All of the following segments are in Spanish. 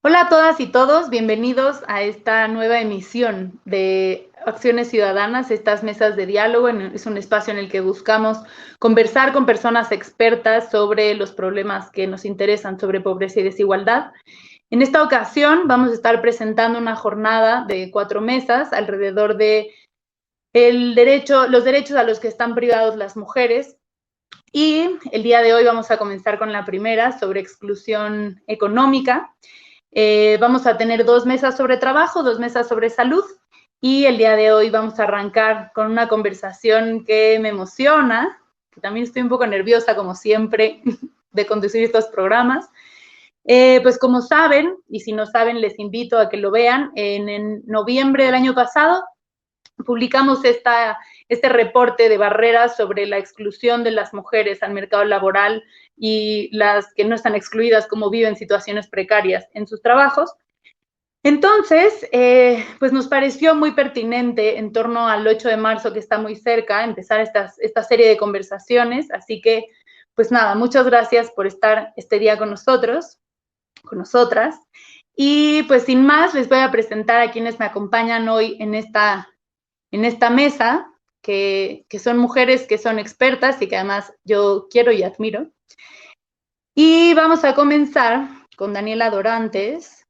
Hola a todas y todos, bienvenidos a esta nueva emisión de Acciones Ciudadanas, estas mesas de diálogo. Es un espacio en el que buscamos conversar con personas expertas sobre los problemas que nos interesan sobre pobreza y desigualdad. En esta ocasión vamos a estar presentando una jornada de 4 mesas alrededor de los derechos a los que están privados las mujeres. Y el día de hoy vamos a comenzar con la primera, sobre exclusión económica. Vamos a tener 2 mesas sobre trabajo, 2 mesas sobre salud, y el día de hoy vamos a arrancar con una conversación que me emociona, que también estoy un poco nerviosa, como siempre, de conducir estos programas. Pues como saben, y si no saben, les invito a que lo vean, en noviembre del año pasado publicamos este reporte de barreras sobre la exclusión de las mujeres al mercado laboral y las que no están excluidas, cómo viven situaciones precarias en sus trabajos. Entonces, pues nos pareció muy pertinente en torno al 8 de marzo, que está muy cerca, empezar esta serie de conversaciones. Así que, pues nada, muchas gracias por estar este día con nosotros, con nosotras. Y pues sin más, les voy a presentar a quienes me acompañan hoy en esta mesa, que son mujeres que son expertas y que además yo quiero y admiro. Y vamos a comenzar con Daniela Dorantes.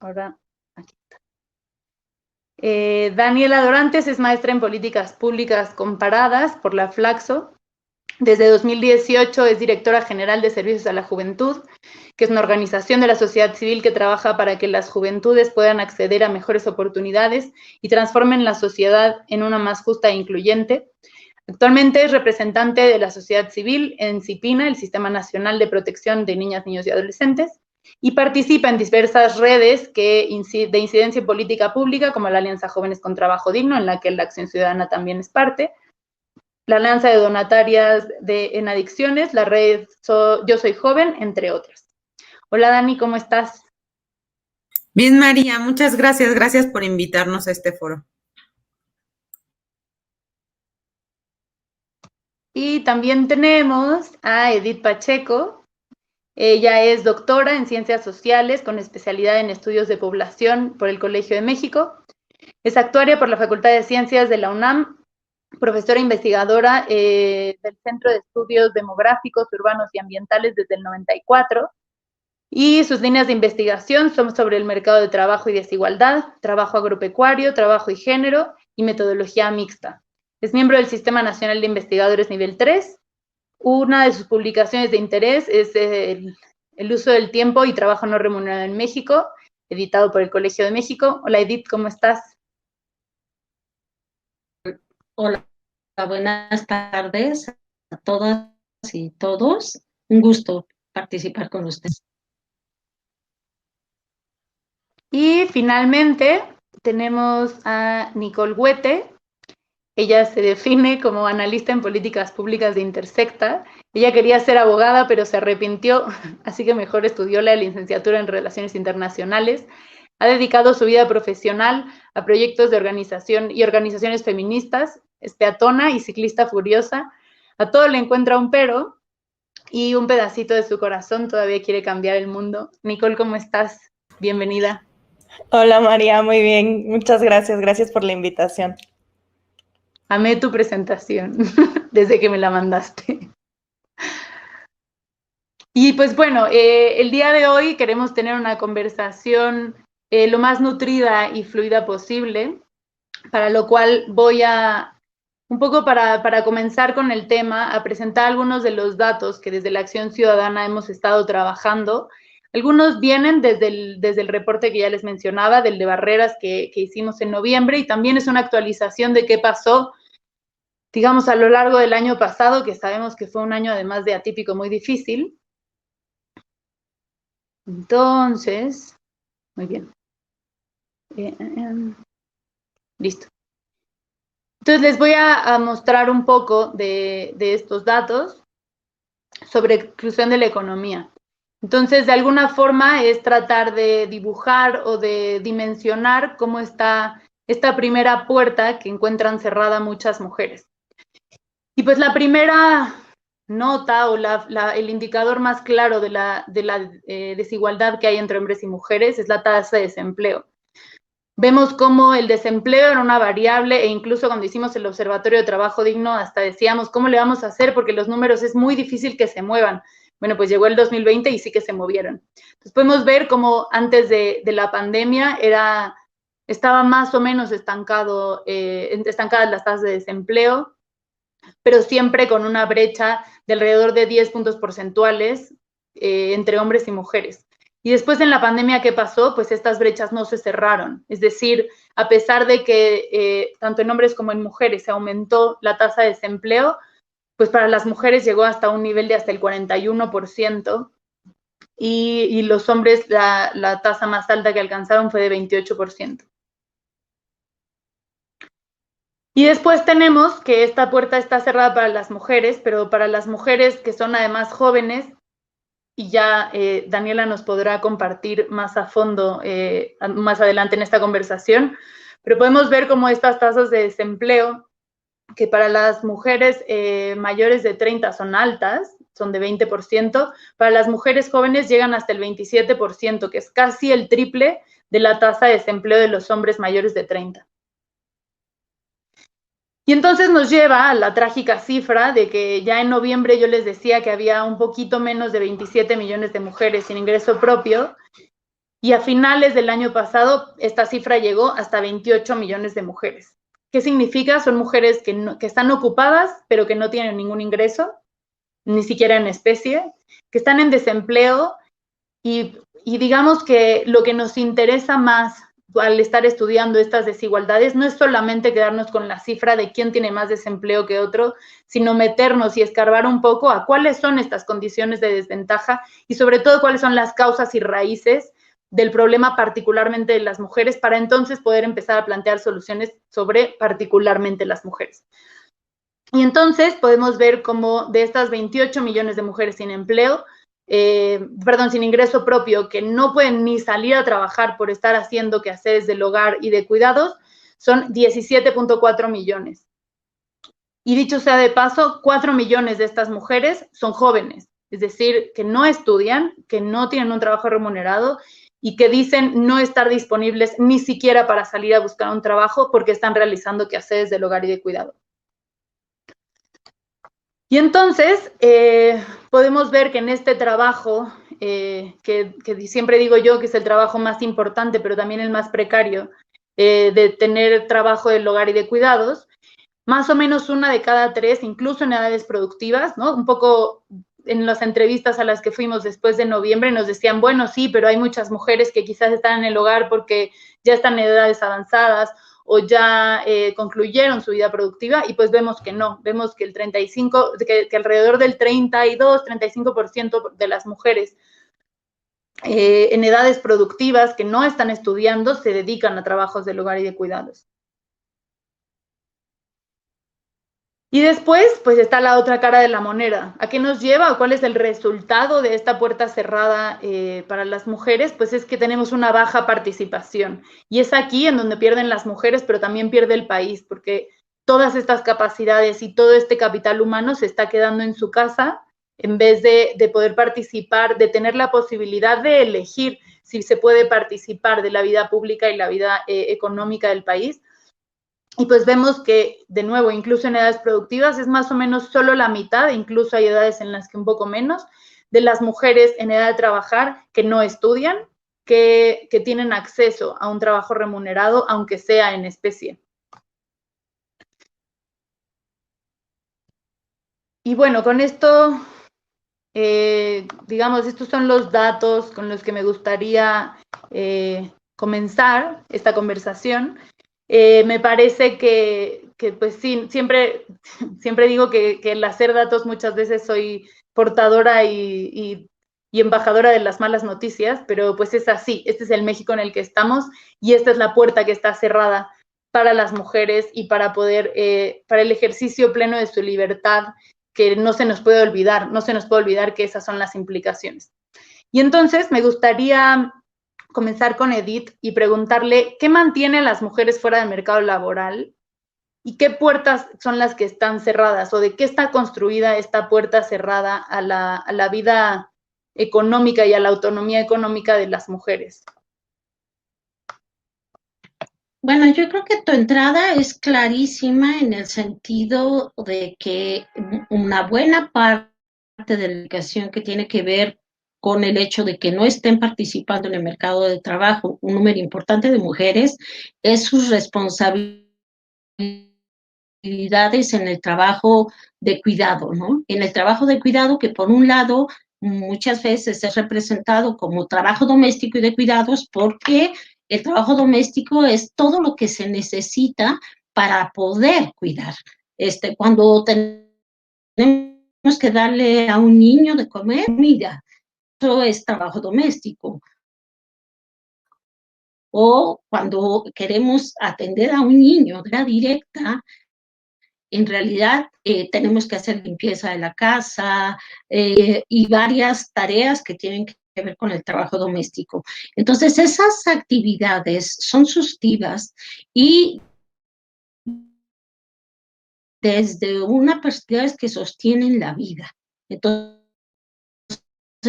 Ahora, aquí está. Daniela Dorantes es maestra en políticas públicas comparadas por la Flaxo. Desde 2018 es directora general de Servicios a la Juventud, que es una organización de la sociedad civil que trabaja para que las juventudes puedan acceder a mejores oportunidades y transformen la sociedad en una más justa e incluyente. Actualmente es representante de la sociedad civil en CIPINA, el Sistema Nacional de Protección de Niñas, Niños y Adolescentes, y participa en diversas redes de incidencia política pública, como la Alianza Jóvenes con Trabajo Digno, en la que la Acción Ciudadana también es parte, la Alianza de Donatarias en Adicciones, la red Yo Soy Joven, entre otras. Hola Dani, ¿cómo estás? Bien, María, muchas gracias. Gracias por invitarnos a este foro. Y también tenemos a Edith Pacheco. Ella es doctora en Ciencias Sociales con especialidad en Estudios de Población por el Colegio de México. Es actuaria por la Facultad de Ciencias de la UNAM, profesora investigadora del Centro de Estudios Demográficos, Urbanos y Ambientales desde el 94. Y sus líneas de investigación son sobre el mercado de trabajo y desigualdad, trabajo agropecuario, trabajo y género y metodología mixta. Es miembro del Sistema Nacional de Investigadores Nivel 3. Una de sus publicaciones de interés es el uso del tiempo y trabajo no remunerado en México, editado por el Colegio de México. Hola Edith, ¿cómo estás? Hola, buenas tardes a todas y todos. Un gusto participar con ustedes. Y finalmente tenemos a Nicole Huete. Ella se define como analista en políticas públicas de Intersecta. Ella quería ser abogada, pero se arrepintió, así que mejor estudió la licenciatura en Relaciones Internacionales. Ha dedicado su vida profesional a proyectos de organización y organizaciones feministas, es peatona y ciclista furiosa. A todo le encuentra un pero y un pedacito de su corazón todavía quiere cambiar el mundo. Nicole, ¿cómo estás? Bienvenida. Hola María, muy bien, muchas gracias, gracias por la invitación. Amé tu presentación desde que me la mandaste. Y pues bueno, el día de hoy queremos tener una conversación lo más nutrida y fluida posible, para lo cual voy a, un poco para comenzar con el tema, a presentar algunos de los datos que desde la Acción Ciudadana hemos estado trabajando. Algunos vienen desde el reporte que ya les mencionaba, del de barreras que hicimos en noviembre, y también es una actualización de qué pasó, digamos, a lo largo del año pasado, que sabemos que fue un año además de atípico muy difícil. Entonces, muy bien. Listo. Entonces les voy a mostrar un poco de estos datos sobre exclusión de la economía. Entonces, de alguna forma es tratar de dibujar o de dimensionar cómo está esta primera puerta que encuentran cerrada muchas mujeres. Y pues la primera nota o el indicador más claro de la desigualdad que hay entre hombres y mujeres es la tasa de desempleo. Vemos cómo el desempleo era una variable e incluso cuando hicimos el Observatorio de Trabajo Digno hasta decíamos, ¿cómo le vamos a hacer? Porque los números es muy difícil que se muevan. Bueno, pues llegó el 2020 y sí que se movieron. Entonces podemos ver cómo antes de la pandemia estaba más o menos estancadas las tasas de desempleo, pero siempre con una brecha de alrededor de 10 puntos porcentuales entre hombres y mujeres. Y después en la pandemia, ¿qué pasó? Pues estas brechas no se cerraron. Es decir, a pesar de que tanto en hombres como en mujeres se aumentó la tasa de desempleo, pues para las mujeres llegó hasta un nivel de hasta el 41%, y los hombres la tasa más alta que alcanzaron fue de 28%. Y después tenemos que esta puerta está cerrada para las mujeres, pero para las mujeres que son además jóvenes, y ya Daniela nos podrá compartir más a fondo más adelante en esta conversación, pero podemos ver cómo estas tasas de desempleo, que para las mujeres mayores de 30 son altas, son de 20%, para las mujeres jóvenes llegan hasta el 27%, que es casi el triple de la tasa de desempleo de los hombres mayores de 30. Y entonces nos lleva a la trágica cifra de que ya en noviembre yo les decía que había un poquito menos de 27 millones de mujeres sin ingreso propio, y a finales del año pasado esta cifra llegó hasta 28 millones de mujeres. ¿Qué significa? Son mujeres que están ocupadas, pero que no tienen ningún ingreso, ni siquiera en especie, que están en desempleo, y digamos que lo que nos interesa más al estar estudiando estas desigualdades no es solamente quedarnos con la cifra de quién tiene más desempleo que otro, sino meternos y escarbar un poco a cuáles son estas condiciones de desventaja y sobre todo cuáles son las causas y raíces del problema particularmente de las mujeres, para entonces poder empezar a plantear soluciones sobre particularmente las mujeres. Y entonces podemos ver cómo de estas 28 millones de mujeres sin empleo, sin ingreso propio, que no pueden ni salir a trabajar por estar haciendo quehaceres del hogar y de cuidados, son 17.4 millones. Y dicho sea de paso, 4 millones de estas mujeres son jóvenes, es decir, que no estudian, que no tienen un trabajo remunerado y que dicen no estar disponibles ni siquiera para salir a buscar un trabajo porque están realizando quehaceres del hogar y de cuidado. Y entonces podemos ver que en este trabajo, que siempre digo yo que es el trabajo más importante, pero también el más precario, de tener trabajo del hogar y de cuidados, más o menos 1 de cada 3, incluso en edades productivas, ¿no? Un poco en las entrevistas a las que fuimos después de noviembre nos decían, bueno, sí, pero hay muchas mujeres que quizás están en el hogar porque ya están en edades avanzadas o ya concluyeron su vida productiva, y pues vemos que no, vemos que que alrededor del 35% de las mujeres en edades productivas que no están estudiando se dedican a trabajos del hogar y de cuidados. Y después, pues está la otra cara de la moneda. ¿A qué nos lleva o cuál es el resultado de esta puerta cerrada para las mujeres? Pues es que tenemos una baja participación. Y es aquí en donde pierden las mujeres, pero también pierde el país, porque todas estas capacidades y todo este capital humano se está quedando en su casa en vez de poder participar, de tener la posibilidad de elegir si se puede participar de la vida pública y la vida económica del país. Y pues vemos que, de nuevo, incluso en edades productivas es más o menos solo la mitad, incluso hay edades en las que un poco menos, de las mujeres en edad de trabajar que no estudian, que tienen acceso a un trabajo remunerado, aunque sea en especie. Y bueno, con esto, digamos, estos son los datos con los que me gustaría comenzar esta conversación. Me parece que pues sí, siempre digo que el hacer datos muchas veces soy portadora y embajadora de las malas noticias, pero pues es así, este es el México en el que estamos y esta es la puerta que está cerrada para las mujeres y para poder, para el ejercicio pleno de su libertad, que no se nos puede olvidar que esas son las implicaciones. Y entonces me gustaría comenzar con Edith y preguntarle, ¿qué mantiene a las mujeres fuera del mercado laboral? y qué puertas son las que están cerradas o de qué está construida esta puerta cerrada a la vida económica y a la autonomía económica de las mujeres. Bueno, yo creo que tu entrada es clarísima en el sentido de que una buena parte de la educación que tiene que ver con el hecho de que no estén participando en el mercado de trabajo un número importante de mujeres es sus responsabilidades en el trabajo de cuidado, ¿no? En el trabajo de cuidado que por un lado muchas veces es representado como trabajo doméstico y de cuidados porque el trabajo doméstico es todo lo que se necesita para poder cuidar. Cuando tenemos que darle a un niño de comer, comida, eso es trabajo doméstico. O cuando queremos atender a un niño de la directa, en realidad tenemos que hacer limpieza de la casa y varias tareas que tienen que ver con el trabajo doméstico. Entonces, esas actividades son sustitutivas y desde una perspectiva es que sostienen la vida. Entonces,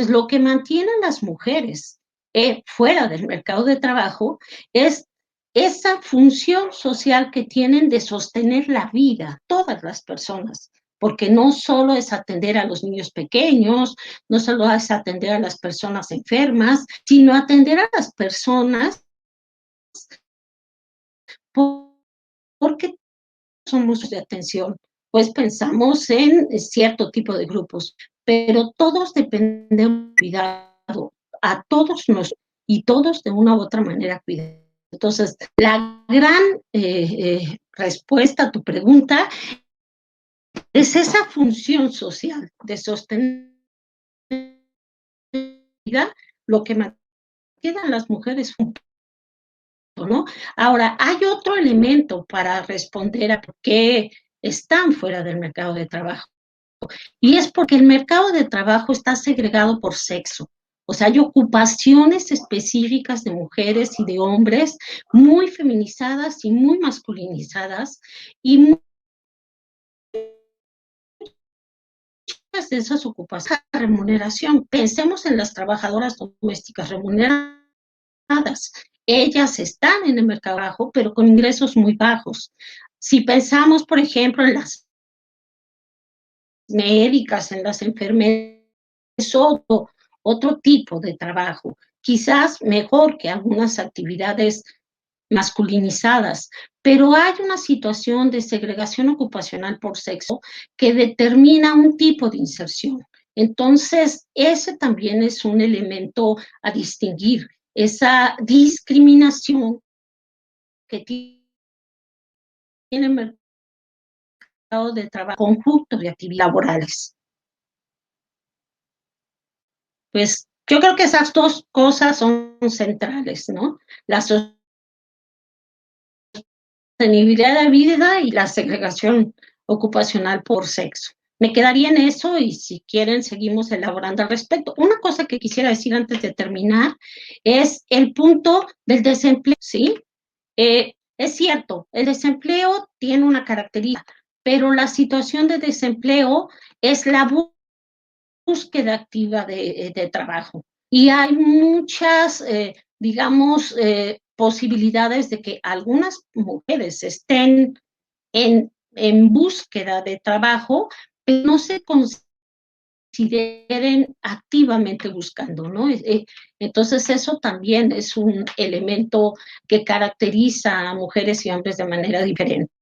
lo que mantiene a las mujeres fuera del mercado de trabajo es esa función social que tienen de sostener la vida, todas las personas, porque no solo es atender a los niños pequeños, no solo es atender a las personas enfermas, sino atender a las personas porque somos de atención, pues pensamos en cierto tipo de grupos, pero todos dependen de cuidado, a todos nos, y todos de una u otra manera cuidan. Entonces, la gran respuesta a tu pregunta es esa función social de sostener lo que mantiene a las mujeres un poco, ¿no? Ahora, hay otro elemento para responder a por qué están fuera del mercado de trabajo. Y es porque el mercado de trabajo está segregado por sexo. O sea, hay ocupaciones específicas de mujeres y de hombres muy feminizadas y muy masculinizadas y muchas de esas ocupaciones de remuneración. Pensemos en las trabajadoras domésticas remuneradas. Ellas están en el mercado de trabajo, pero con ingresos muy bajos. Si pensamos, por ejemplo, en las médicas, en las enfermeras, es otro tipo de trabajo, quizás mejor que algunas actividades masculinizadas, pero hay una situación de segregación ocupacional por sexo que determina un tipo de inserción. Entonces, ese también es un elemento a distinguir, esa discriminación que tiene el mercado de trabajo, conjunto de actividades laborales. Pues yo creo que esas dos cosas son centrales, ¿no? La sostenibilidad de vida y la segregación ocupacional por sexo. Me quedaría en eso y si quieren seguimos elaborando al respecto. Una cosa que quisiera decir antes de terminar es el punto del desempleo, ¿sí? Es cierto, el desempleo tiene una característica, pero la situación de desempleo es la búsqueda activa de trabajo. Y hay muchas, digamos, posibilidades de que algunas mujeres estén en búsqueda de trabajo, pero no se consideren activamente buscando, ¿no? Entonces eso también es un elemento que caracteriza a mujeres y hombres de manera diferente.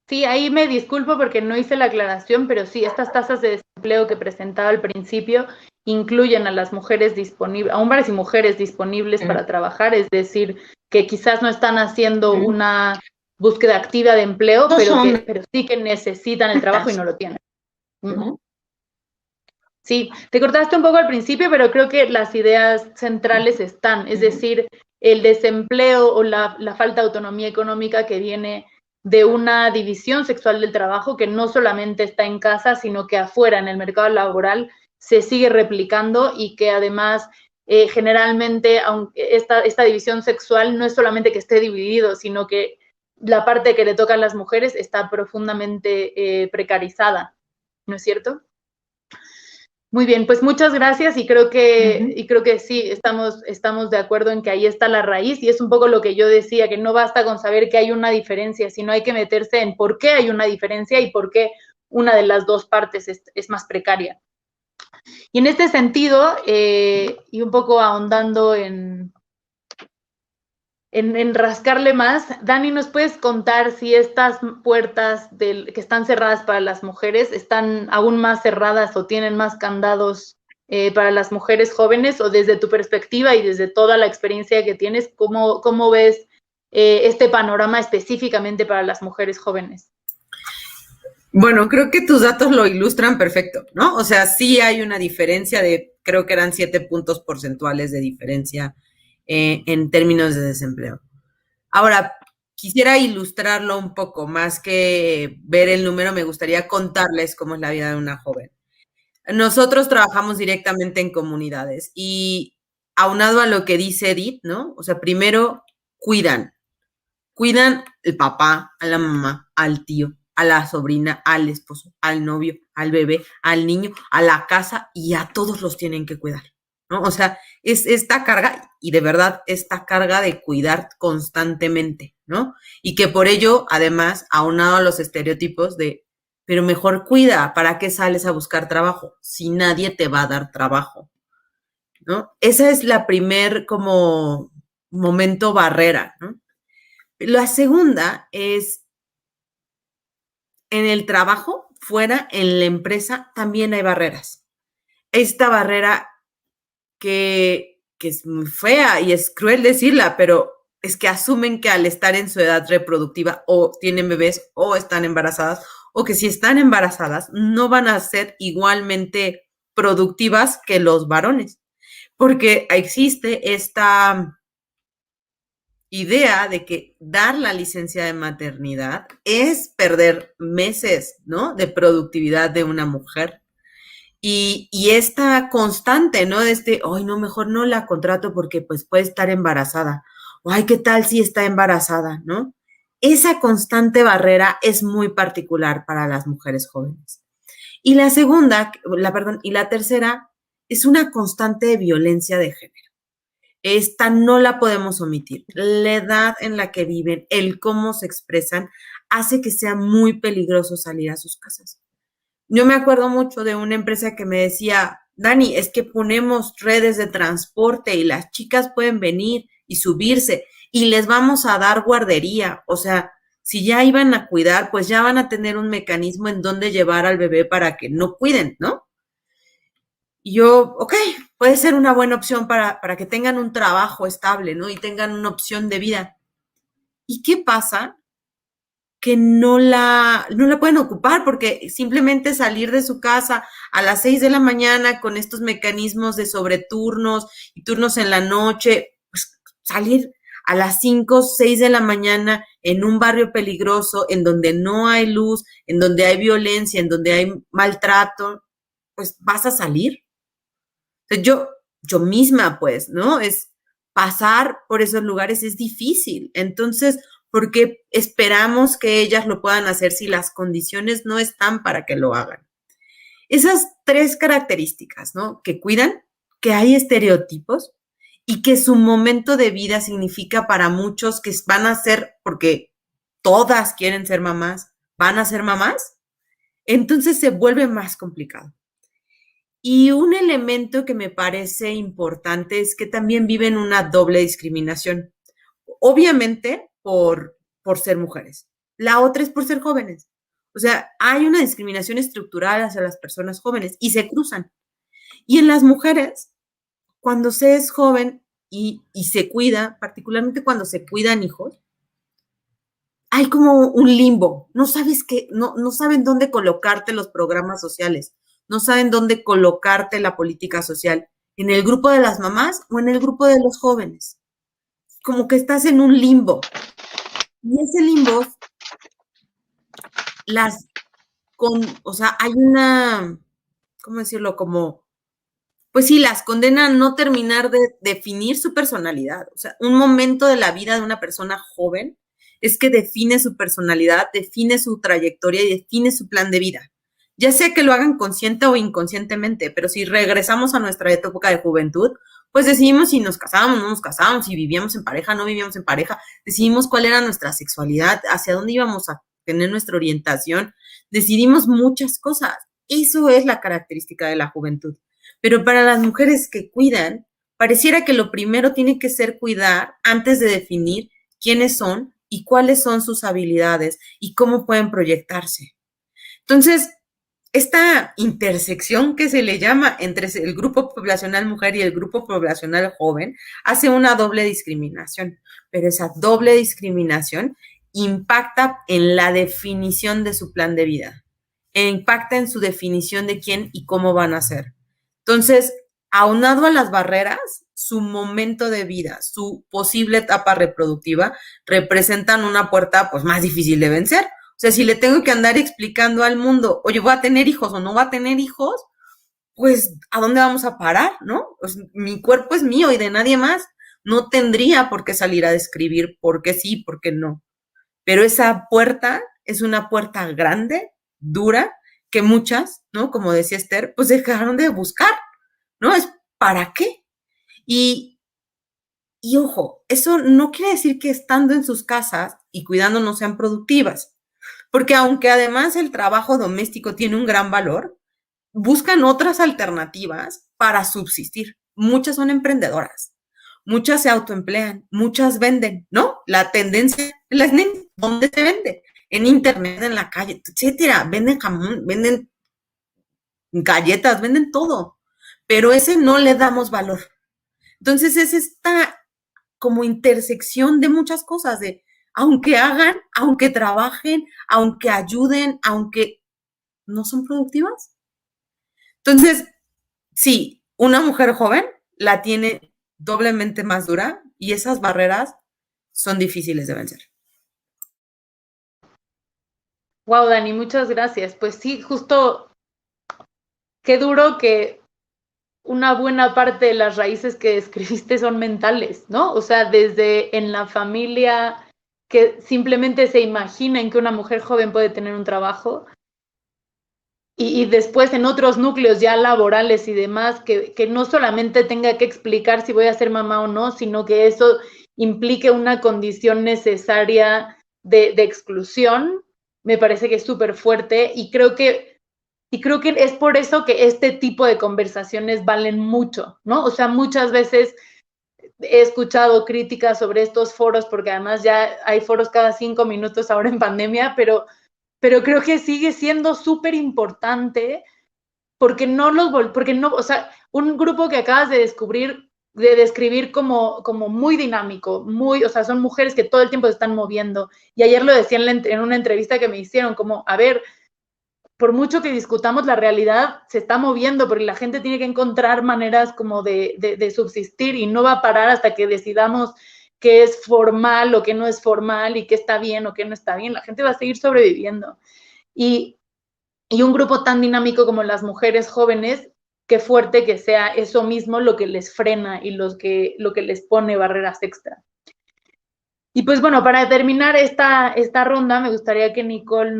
Sí, ahí me disculpo porque no hice la aclaración, pero sí, estas tasas de desempleo que presentaba al principio incluyen a las mujeres disponibles, a hombres y mujeres disponibles para trabajar, es decir, que quizás no están haciendo una búsqueda activa de empleo, pero sí que necesitan el trabajo y no lo tienen. ¿No? Sí, te cortaste un poco al principio, pero creo que las ideas centrales están, es decir, el desempleo o la falta de autonomía económica que viene de una división sexual del trabajo que no solamente está en casa, sino que afuera, en el mercado laboral, se sigue replicando y que además generalmente, aunque esta división sexual no es solamente que esté dividido, sino que la parte que le toca a las mujeres está profundamente precarizada, ¿no es cierto? Muy bien, pues muchas gracias y creo que sí, estamos de acuerdo en que ahí está la raíz y es un poco lo que yo decía, que no basta con saber que hay una diferencia, sino hay que meterse en por qué hay una diferencia y por qué una de las dos partes es más precaria. Y en este sentido, y un poco ahondando en rascarle más, Dani, ¿nos puedes contar si estas puertas que están cerradas para las mujeres están aún más cerradas o tienen más candados para las mujeres jóvenes? O desde tu perspectiva y desde toda la experiencia que tienes, ¿cómo ves este panorama específicamente para las mujeres jóvenes? Bueno, creo que tus datos lo ilustran perfecto, ¿no? O sea, sí hay una diferencia creo que eran 7 puntos porcentuales de diferencia en términos de desempleo. Ahora, quisiera ilustrarlo un poco, más que ver el número, me gustaría contarles cómo es la vida de una joven. Nosotros trabajamos directamente en comunidades y aunado a lo que dice Edith, ¿no? O sea, primero cuidan el papá, a la mamá, al tío, a la sobrina, al esposo, al novio, al bebé, al niño, a la casa y a todos los tienen que cuidar, ¿no? O sea, es esta carga y de verdad esta carga de cuidar constantemente, ¿no? Y que por ello, además, aunado a los estereotipos de, pero mejor cuida, ¿para qué sales a buscar trabajo? Si nadie te va a dar trabajo, ¿no? Esa es la primer como momento barrera, ¿no? La segunda es en el trabajo, fuera, en la empresa, también hay barreras. Esta barrera que es muy fea y es cruel decirla, pero es que asumen que al estar en su edad reproductiva o tienen bebés o están embarazadas o que si están embarazadas no van a ser igualmente productivas que los varones, porque existe esta idea de que dar la licencia de maternidad es perder meses, ¿no? De productividad de una mujer. Y esta constante, ¿no? De ay, no, mejor no la contrato porque pues puede estar embarazada. O ay, ¿qué tal si está embarazada, ¿no? Esa constante barrera es muy particular para las mujeres jóvenes. Y la tercera es una constante violencia de género. Esta no la podemos omitir. La edad en la que viven, el cómo se expresan, hace que sea muy peligroso salir a sus casas. Yo me acuerdo mucho de una empresa que me decía, Dani, es que ponemos redes de transporte y las chicas pueden venir y subirse y les vamos a dar guardería. O sea, si ya iban a cuidar, pues ya van a tener un mecanismo en donde llevar al bebé para que no cuiden, ¿no? Y yo, ok, puede ser una buena opción para que tengan un trabajo estable, ¿no? Y tengan una opción de vida. ¿Y qué pasa? Que no la pueden ocupar porque simplemente salir de su casa a las 6 de la mañana con estos mecanismos de sobreturnos y turnos en la noche, pues salir a las 5, 6 de la mañana en un barrio peligroso, en donde no hay luz, en donde hay violencia, en donde hay maltrato, pues vas a salir. Yo misma, pues, ¿no? Es pasar por esos lugares es difícil. Entonces, ¿por qué esperamos que ellas lo puedan hacer si las condiciones no están para que lo hagan? Esas 3 características, ¿no? Que cuidan, que hay estereotipos y que su momento de vida significa para muchos que van a ser, porque todas quieren ser mamás, van a ser mamás, entonces se vuelve más complicado. Y un elemento que me parece importante es que también viven una doble discriminación. Obviamente por ser mujeres. La otra es por ser jóvenes. O sea, hay una discriminación estructural hacia las personas jóvenes y se cruzan. Y en las mujeres, cuando se es joven y se cuida, particularmente cuando se cuidan hijos, hay como un limbo. No sabes no saben dónde colocarte los programas sociales. No saben dónde colocarte la política social, en el grupo de las mamás o en el grupo de los jóvenes. Como que estás en un limbo. Y ese limbo, o sea, hay una, ¿cómo decirlo? Como pues sí, las condena a no terminar de definir su personalidad. O sea, un momento de la vida de una persona joven es que define su personalidad, define su trayectoria y define su plan de vida. Ya sea que lo hagan consciente o inconscientemente, pero si regresamos a nuestra época de juventud, pues decidimos si nos casábamos, no nos casábamos, si vivíamos en pareja, no vivíamos en pareja, decidimos cuál era nuestra sexualidad, hacia dónde íbamos a tener nuestra orientación, decidimos muchas cosas. Eso es la característica de la juventud. Pero para las mujeres que cuidan, pareciera que lo primero tiene que ser cuidar antes de definir quiénes son y cuáles son sus habilidades y cómo pueden proyectarse. Entonces, esta intersección que se le llama entre el grupo poblacional mujer y el grupo poblacional joven hace una doble discriminación, pero esa doble discriminación impacta en la definición de su plan de vida, impacta en su definición de quién y cómo van a ser. Entonces, aunado a las barreras, su momento de vida, su posible etapa reproductiva, representan una puerta pues más difícil de vencer. O sea, si le tengo que andar explicando al mundo, oye, ¿voy a tener hijos o no voy a tener hijos? Pues, ¿a dónde vamos a parar, no? Pues, mi cuerpo es mío y de nadie más. No tendría por qué salir a describir por qué sí, por qué no. Pero esa puerta es una puerta grande, dura, que muchas, ¿no? Como decía Esther, pues dejaron de buscar, ¿no? Es ¿para qué? Y ojo, eso no quiere decir que estando en sus casas y cuidando no sean productivas, porque aunque además el trabajo doméstico tiene un gran valor, buscan otras alternativas para subsistir. Muchas son emprendedoras, muchas se autoemplean, muchas venden, ¿no? La tendencia, ¿dónde se vende? En internet, en la calle, etcétera. Venden jamón, venden galletas, venden todo, pero ese no le damos valor. Entonces es esta como intersección de muchas cosas, de aunque hagan, aunque trabajen, aunque ayuden, aunque no son productivas. Entonces, sí, una mujer joven la tiene doblemente más dura y esas barreras son difíciles de vencer. Wow, Dani, muchas gracias. Pues sí, justo qué duro que una buena parte de las raíces que describiste son mentales, ¿no? O sea, desde en la familia que simplemente se imaginan que una mujer joven puede tener un trabajo y después en otros núcleos ya laborales y demás, que no solamente tenga que explicar si voy a ser mamá o no, sino que eso implique una condición necesaria de exclusión, me parece que es súper fuerte y creo que es por eso que este tipo de conversaciones valen mucho, ¿no? O sea, muchas veces he escuchado críticas sobre estos foros, porque además ya hay foros cada 5 minutos ahora en pandemia, pero creo que sigue siendo súper importante porque o sea, un grupo que acabas de describir como muy dinámico, o sea, son mujeres que todo el tiempo se están moviendo. Y ayer lo decía en una entrevista que me hicieron, como, a ver, por mucho que discutamos, la realidad se está moviendo porque la gente tiene que encontrar maneras como de subsistir y no va a parar hasta que decidamos qué es formal o qué no es formal y qué está bien o qué no está bien. La gente va a seguir sobreviviendo. Y un grupo tan dinámico como las mujeres jóvenes, qué fuerte que sea eso mismo lo que les frena y lo que les pone barreras extra. Y pues bueno, para terminar esta ronda, me gustaría que Nicole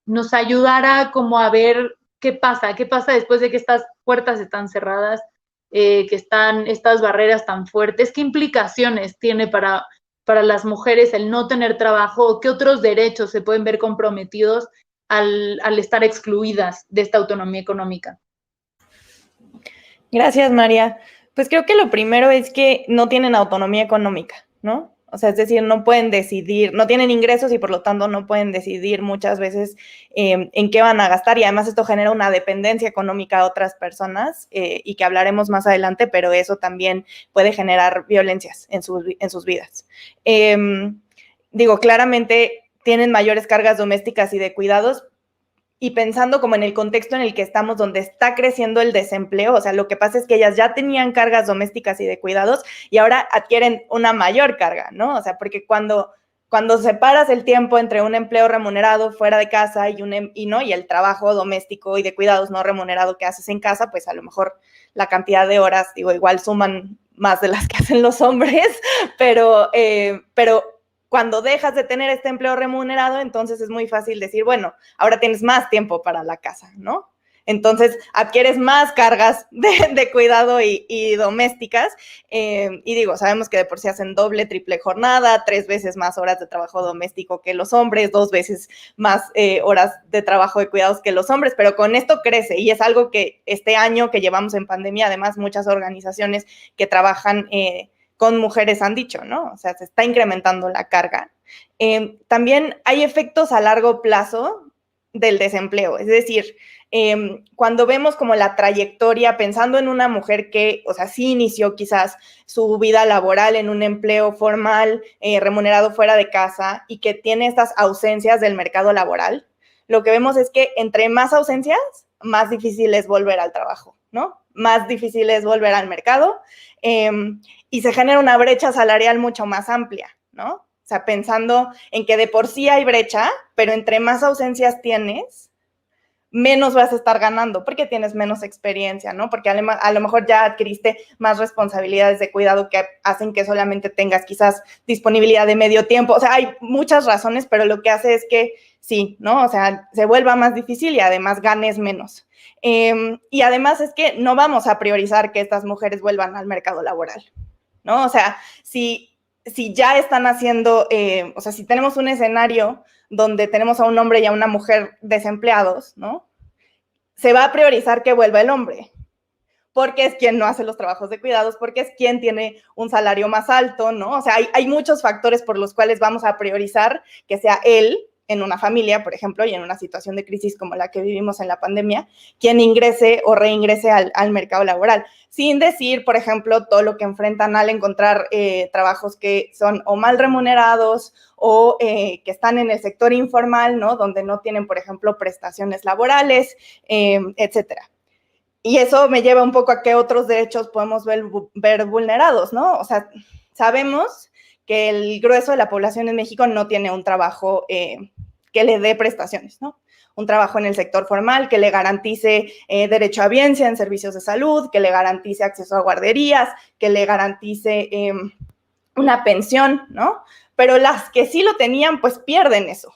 nos ayudara como a ver qué pasa después de que estas puertas están cerradas, que están estas barreras tan fuertes, qué implicaciones tiene para las mujeres el no tener trabajo, qué otros derechos se pueden ver comprometidos al estar excluidas de esta autonomía económica. Gracias, María. Pues creo que lo primero es que no tienen autonomía económica, ¿no? O sea, es decir, no pueden decidir, no tienen ingresos y por lo tanto no pueden decidir muchas veces en qué van a gastar y además esto genera una dependencia económica a otras personas y que hablaremos más adelante, pero eso también puede generar violencias en sus vidas. Digo, claramente tienen mayores cargas domésticas y de cuidados, y pensando como en el contexto en el que estamos, donde está creciendo el desempleo, o sea, lo que pasa es que ellas ya tenían cargas domésticas y de cuidados y ahora adquieren una mayor carga, ¿no? O sea, porque cuando cuando separas el tiempo entre un empleo remunerado fuera de casa y el trabajo doméstico y de cuidados no remunerado que haces en casa, pues a lo mejor la cantidad de horas, igual suman más de las que hacen los hombres, pero cuando dejas de tener este empleo remunerado, entonces es muy fácil decir, bueno, ahora tienes más tiempo para la casa, ¿no? Entonces adquieres más cargas de cuidado y domésticas, y sabemos que de por sí hacen doble, triple jornada, 3 veces más horas de trabajo doméstico que los hombres, 2 veces más horas de trabajo de cuidados que los hombres, pero con esto crece, y es algo que este año que llevamos en pandemia, además muchas organizaciones que trabajan con mujeres han dicho, ¿no? O sea, se está incrementando la carga. También hay efectos a largo plazo del desempleo, es decir, cuando vemos como la trayectoria, pensando en una mujer que, sí inició quizás su vida laboral en un empleo formal, remunerado fuera de casa, y que tiene estas ausencias del mercado laboral, lo que vemos es que entre más ausencias, más difícil es volver al trabajo, ¿no? Más difícil es volver al mercado, y se genera una brecha salarial mucho más amplia, ¿no? O sea, pensando en que de por sí hay brecha, pero entre más ausencias tienes, menos vas a estar ganando porque tienes menos experiencia, ¿no? Porque a lo mejor ya adquiriste más responsabilidades de cuidado que hacen que solamente tengas quizás disponibilidad de medio tiempo. O sea, hay muchas razones, pero lo que hace es que sí, ¿no? O sea, se vuelva más difícil y además ganes menos. Y además es que no vamos a priorizar que estas mujeres vuelvan al mercado laboral, ¿no? O sea, si ya están haciendo, si tenemos un escenario donde tenemos a un hombre y a una mujer desempleados, ¿no? Se va a priorizar que vuelva el hombre, porque es quien no hace los trabajos de cuidados, porque es quien tiene un salario más alto, ¿no? O sea, hay muchos factores por los cuales vamos a priorizar que sea él, en una familia, por ejemplo, y en una situación de crisis como la que vivimos en la pandemia, quien ingrese o reingrese al mercado laboral, sin decir, por ejemplo, todo lo que enfrentan al encontrar trabajos que son o mal remunerados o que están en el sector informal, ¿no? Donde no tienen, por ejemplo, prestaciones laborales, etcétera. Y eso me lleva un poco a qué otros derechos podemos ver vulnerados, ¿no? O sea, sabemos que el grueso de la población en México no tiene un trabajo que le dé prestaciones, ¿no? Un trabajo en el sector formal que le garantice derecho a biencia en servicios de salud, que le garantice acceso a guarderías, que le garantice una pensión, ¿no? Pero las que sí lo tenían, pues pierden eso,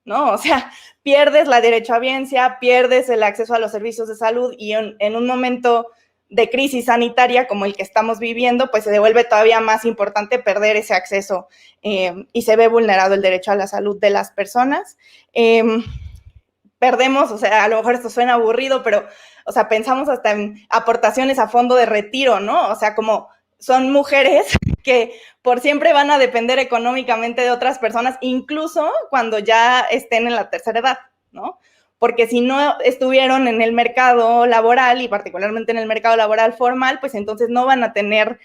¿no? O sea, pierdes la derechohabiencia, pierdes el acceso a los servicios de salud y en un momento de crisis sanitaria como el que estamos viviendo, pues se devuelve todavía más importante perder ese acceso y se ve vulnerado el derecho a la salud de las personas. Perdemos, o sea, a lo mejor esto suena aburrido, pero, o sea, pensamos hasta en aportaciones a fondo de retiro, ¿no? O sea, como son mujeres que por siempre van a depender económicamente de otras personas, incluso cuando ya estén en la tercera edad, ¿no? Porque si no estuvieron en el mercado laboral y particularmente en el mercado laboral formal, pues entonces no van a tener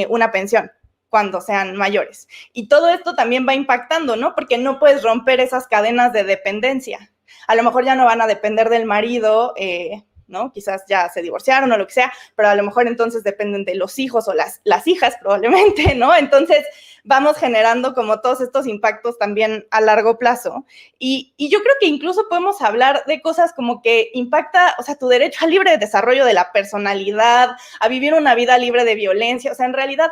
una pensión cuando sean mayores. Y todo esto también va impactando, ¿no? Porque no puedes romper esas cadenas de dependencia. A lo mejor ya no van a depender del marido, ¿no? Quizás ya se divorciaron o lo que sea, pero a lo mejor entonces dependen de los hijos o las hijas probablemente, ¿no? Entonces vamos generando como todos estos impactos también a largo plazo. Y yo creo que incluso podemos hablar de cosas como que impacta, o sea, tu derecho al libre desarrollo de la personalidad, a vivir una vida libre de violencia. O sea, en realidad,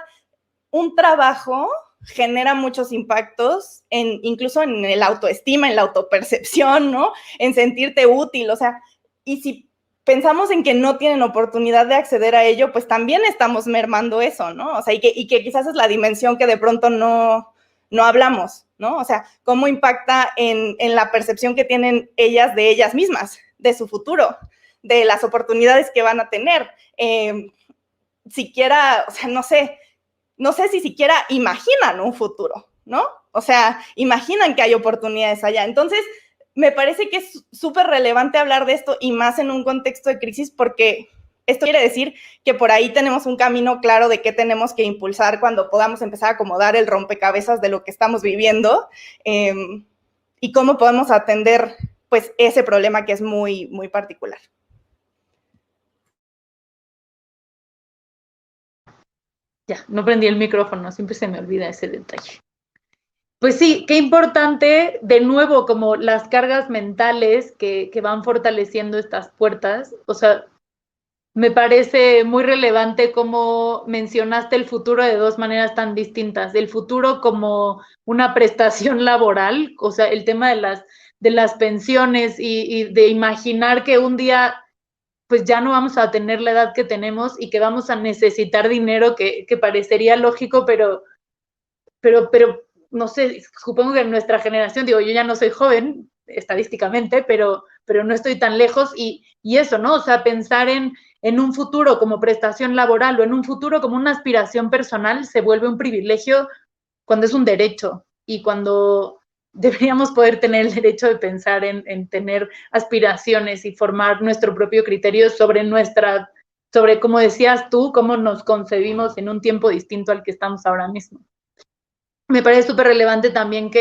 un trabajo genera muchos impactos, incluso en el autoestima, en la autopercepción, ¿no? En sentirte útil, o sea, y si pensamos en que no tienen oportunidad de acceder a ello, pues también estamos mermando eso, ¿no? O sea, y que quizás es la dimensión que de pronto no hablamos, ¿no? O sea, cómo impacta en la percepción que tienen ellas de ellas mismas, de su futuro, de las oportunidades que van a tener. Siquiera, o sea, no sé si siquiera imaginan un futuro, ¿no? O sea, imaginan que hay oportunidades allá. Entonces, me parece que es súper relevante hablar de esto y más en un contexto de crisis porque esto quiere decir que por ahí tenemos un camino claro de qué tenemos que impulsar cuando podamos empezar a acomodar el rompecabezas de lo que estamos viviendo y cómo podemos atender, pues, ese problema que es muy, muy particular. Ya, no prendí el micrófono, siempre se me olvida ese detalle. Pues sí, qué importante, de nuevo, como las cargas mentales que van fortaleciendo estas puertas. O sea, me parece muy relevante cómo mencionaste el futuro de dos maneras tan distintas. El futuro como una prestación laboral, o sea, el tema de las pensiones y de imaginar que un día pues ya no vamos a tener la edad que tenemos y que vamos a necesitar dinero, que parecería lógico, pero no sé, supongo que en nuestra generación, digo, yo ya no soy joven estadísticamente, pero no estoy tan lejos y eso, ¿no? O sea, pensar en un futuro como prestación laboral o en un futuro como una aspiración personal se vuelve un privilegio cuando es un derecho y cuando deberíamos poder tener el derecho de pensar en tener aspiraciones y formar nuestro propio criterio sobre, como decías tú, cómo nos concebimos en un tiempo distinto al que estamos ahora mismo. Me parece súper relevante también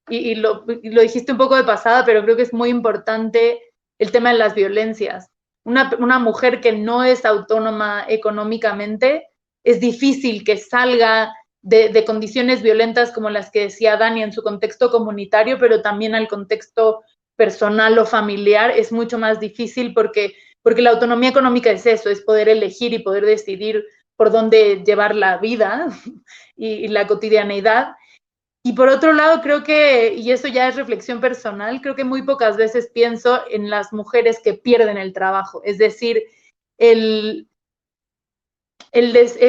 y lo dijiste un poco de pasada, pero creo que es muy importante el tema de las violencias. Una mujer que no es autónoma económicamente, es difícil que salga de condiciones violentas como las que decía Dani en su contexto comunitario, pero también al contexto personal o familiar es mucho más difícil porque la autonomía económica es eso, es poder elegir y poder decidir por dónde llevar la vida y la cotidianeidad. Y por otro lado, creo que, y eso ya es reflexión personal, creo que muy pocas veces pienso en las mujeres que pierden el trabajo. Es decir,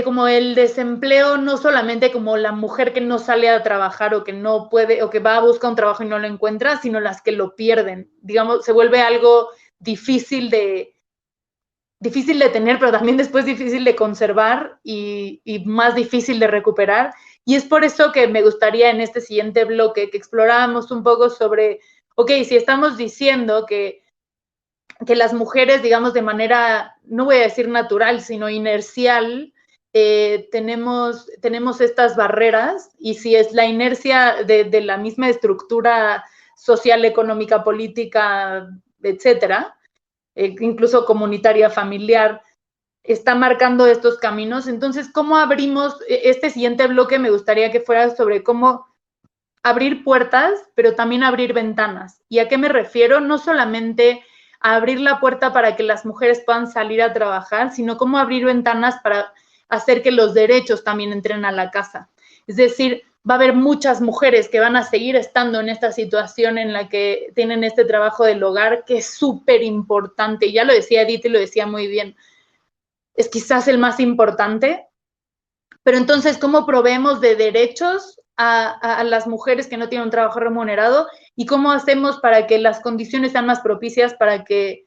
como el desempleo, no solamente como la mujer que no sale a trabajar o que no puede, o que va a buscar un trabajo y no lo encuentra, sino las que lo pierden. Digamos, se vuelve algo difícil de tener, pero también después difícil de conservar y más difícil de recuperar. Y es por eso que me gustaría en este siguiente bloque que exploráramos un poco sobre, ok, si estamos diciendo que las mujeres, digamos, de manera, no voy a decir natural, sino inercial, tenemos estas barreras, y si es la inercia de la misma estructura social, económica, política, etcétera, incluso comunitaria, familiar, está marcando estos caminos. Entonces, ¿cómo abrimos? Este siguiente bloque me gustaría que fuera sobre cómo abrir puertas, pero también abrir ventanas. ¿Y a qué me refiero? No solamente a abrir la puerta para que las mujeres puedan salir a trabajar, sino cómo abrir ventanas para hacer que los derechos también entren a la casa. Es decir, va a haber muchas mujeres que van a seguir estando en esta situación en la que tienen este trabajo del hogar, que es súper importante. Ya lo decía Edith y lo decía muy bien. Es quizás el más importante. Pero entonces, ¿cómo proveemos de derechos a las mujeres que no tienen un trabajo remunerado? ¿Y cómo hacemos para que las condiciones sean más propicias para que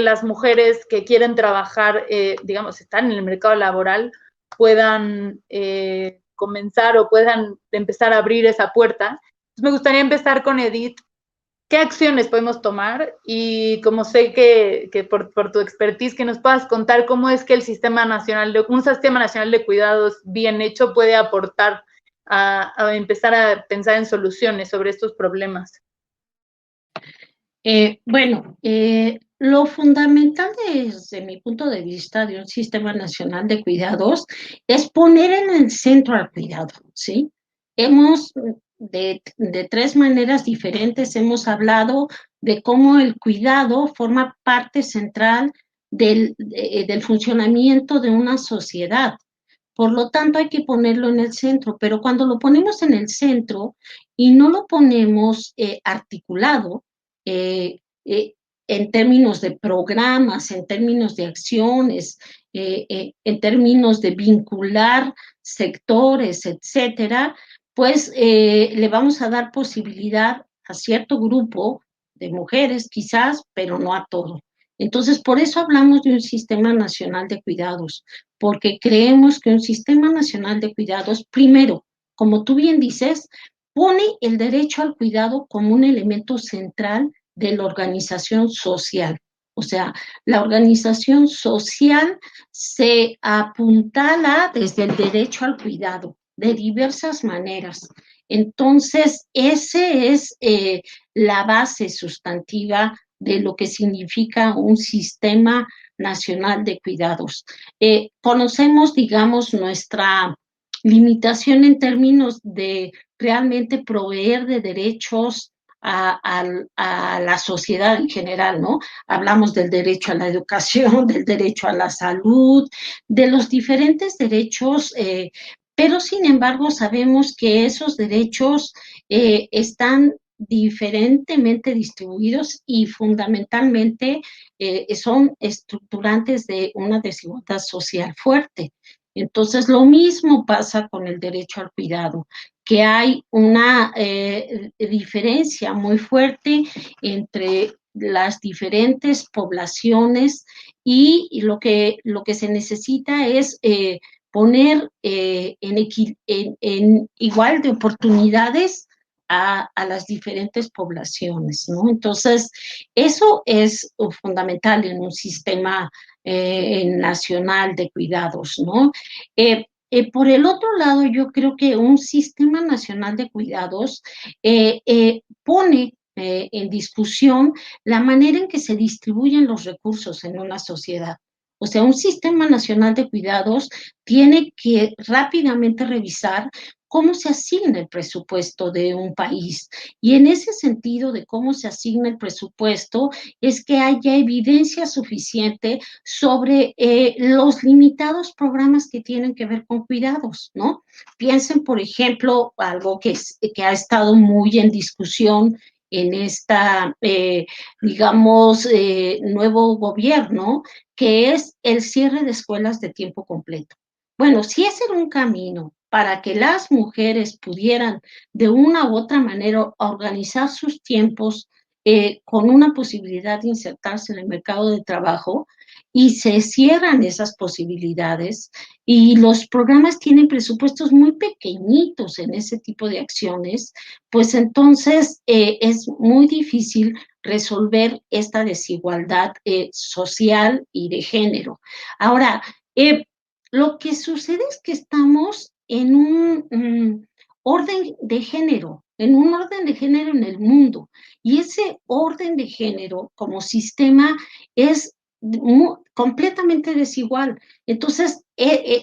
las mujeres que quieren trabajar, digamos, están en el mercado laboral, puedan comenzar o puedan empezar a abrir esa puerta? Entonces, me gustaría empezar con Edith. ¿Qué acciones podemos tomar? Y como sé que por tu expertise, que nos puedas contar cómo es que un sistema nacional de cuidados bien hecho puede aportar a empezar a pensar en soluciones sobre estos problemas. Lo fundamental desde mi punto de vista de un sistema nacional de cuidados es poner en el centro al cuidado, ¿sí? De tres maneras diferentes hemos hablado de cómo el cuidado forma parte central del funcionamiento de una sociedad. Por lo tanto, hay que ponerlo en el centro, pero cuando lo ponemos en el centro y no lo ponemos articulado, en términos de programas, en términos de acciones, en términos de vincular sectores, etcétera, pues le vamos a dar posibilidad a cierto grupo de mujeres quizás, pero no a todo. Entonces, por eso hablamos de un sistema nacional de cuidados, porque creemos que un sistema nacional de cuidados, primero, como tú bien dices, pone el derecho al cuidado como un elemento central de la organización social. O sea, la organización social se apuntala desde el derecho al cuidado de diversas maneras. Entonces, esa es la base sustantiva de lo que significa un sistema nacional de cuidados. Conocemos, digamos, nuestra limitación en términos de realmente proveer de derechos a la sociedad en general, ¿no? Hablamos del derecho a la educación, del derecho a la salud, de los diferentes derechos, pero sin embargo sabemos que esos derechos están diferentemente distribuidos y fundamentalmente son estructurantes de una desigualdad social fuerte. Entonces, lo mismo pasa con el derecho al cuidado, que hay una diferencia muy fuerte entre las diferentes poblaciones y lo que se necesita es poner en igual de oportunidades a las diferentes poblaciones, ¿no? Entonces, eso es fundamental en un sistema nacional de cuidados, ¿no? Por el otro lado, yo creo que un sistema nacional de cuidados pone en discusión la manera en que se distribuyen los recursos en una sociedad. O sea, un sistema nacional de cuidados tiene que rápidamente revisar cómo se asigna el presupuesto de un país. Y en ese sentido de cómo se asigna el presupuesto es que haya evidencia suficiente sobre los limitados programas que tienen que ver con cuidados, ¿no? Piensen, por ejemplo, algo que ha estado muy en discusión en esta, digamos, nuevo gobierno, que es el cierre de escuelas de tiempo completo. Bueno, si ese era un camino para que las mujeres pudieran de una u otra manera organizar sus tiempos con una posibilidad de insertarse en el mercado de trabajo, y se cierran esas posibilidades y los programas tienen presupuestos muy pequeñitos en ese tipo de acciones, pues entonces es muy difícil resolver esta desigualdad social y de género. Ahora, lo que sucede es que estamos en un orden de género, en un orden de género en el mundo, y ese orden de género como sistema es completamente desigual. Entonces,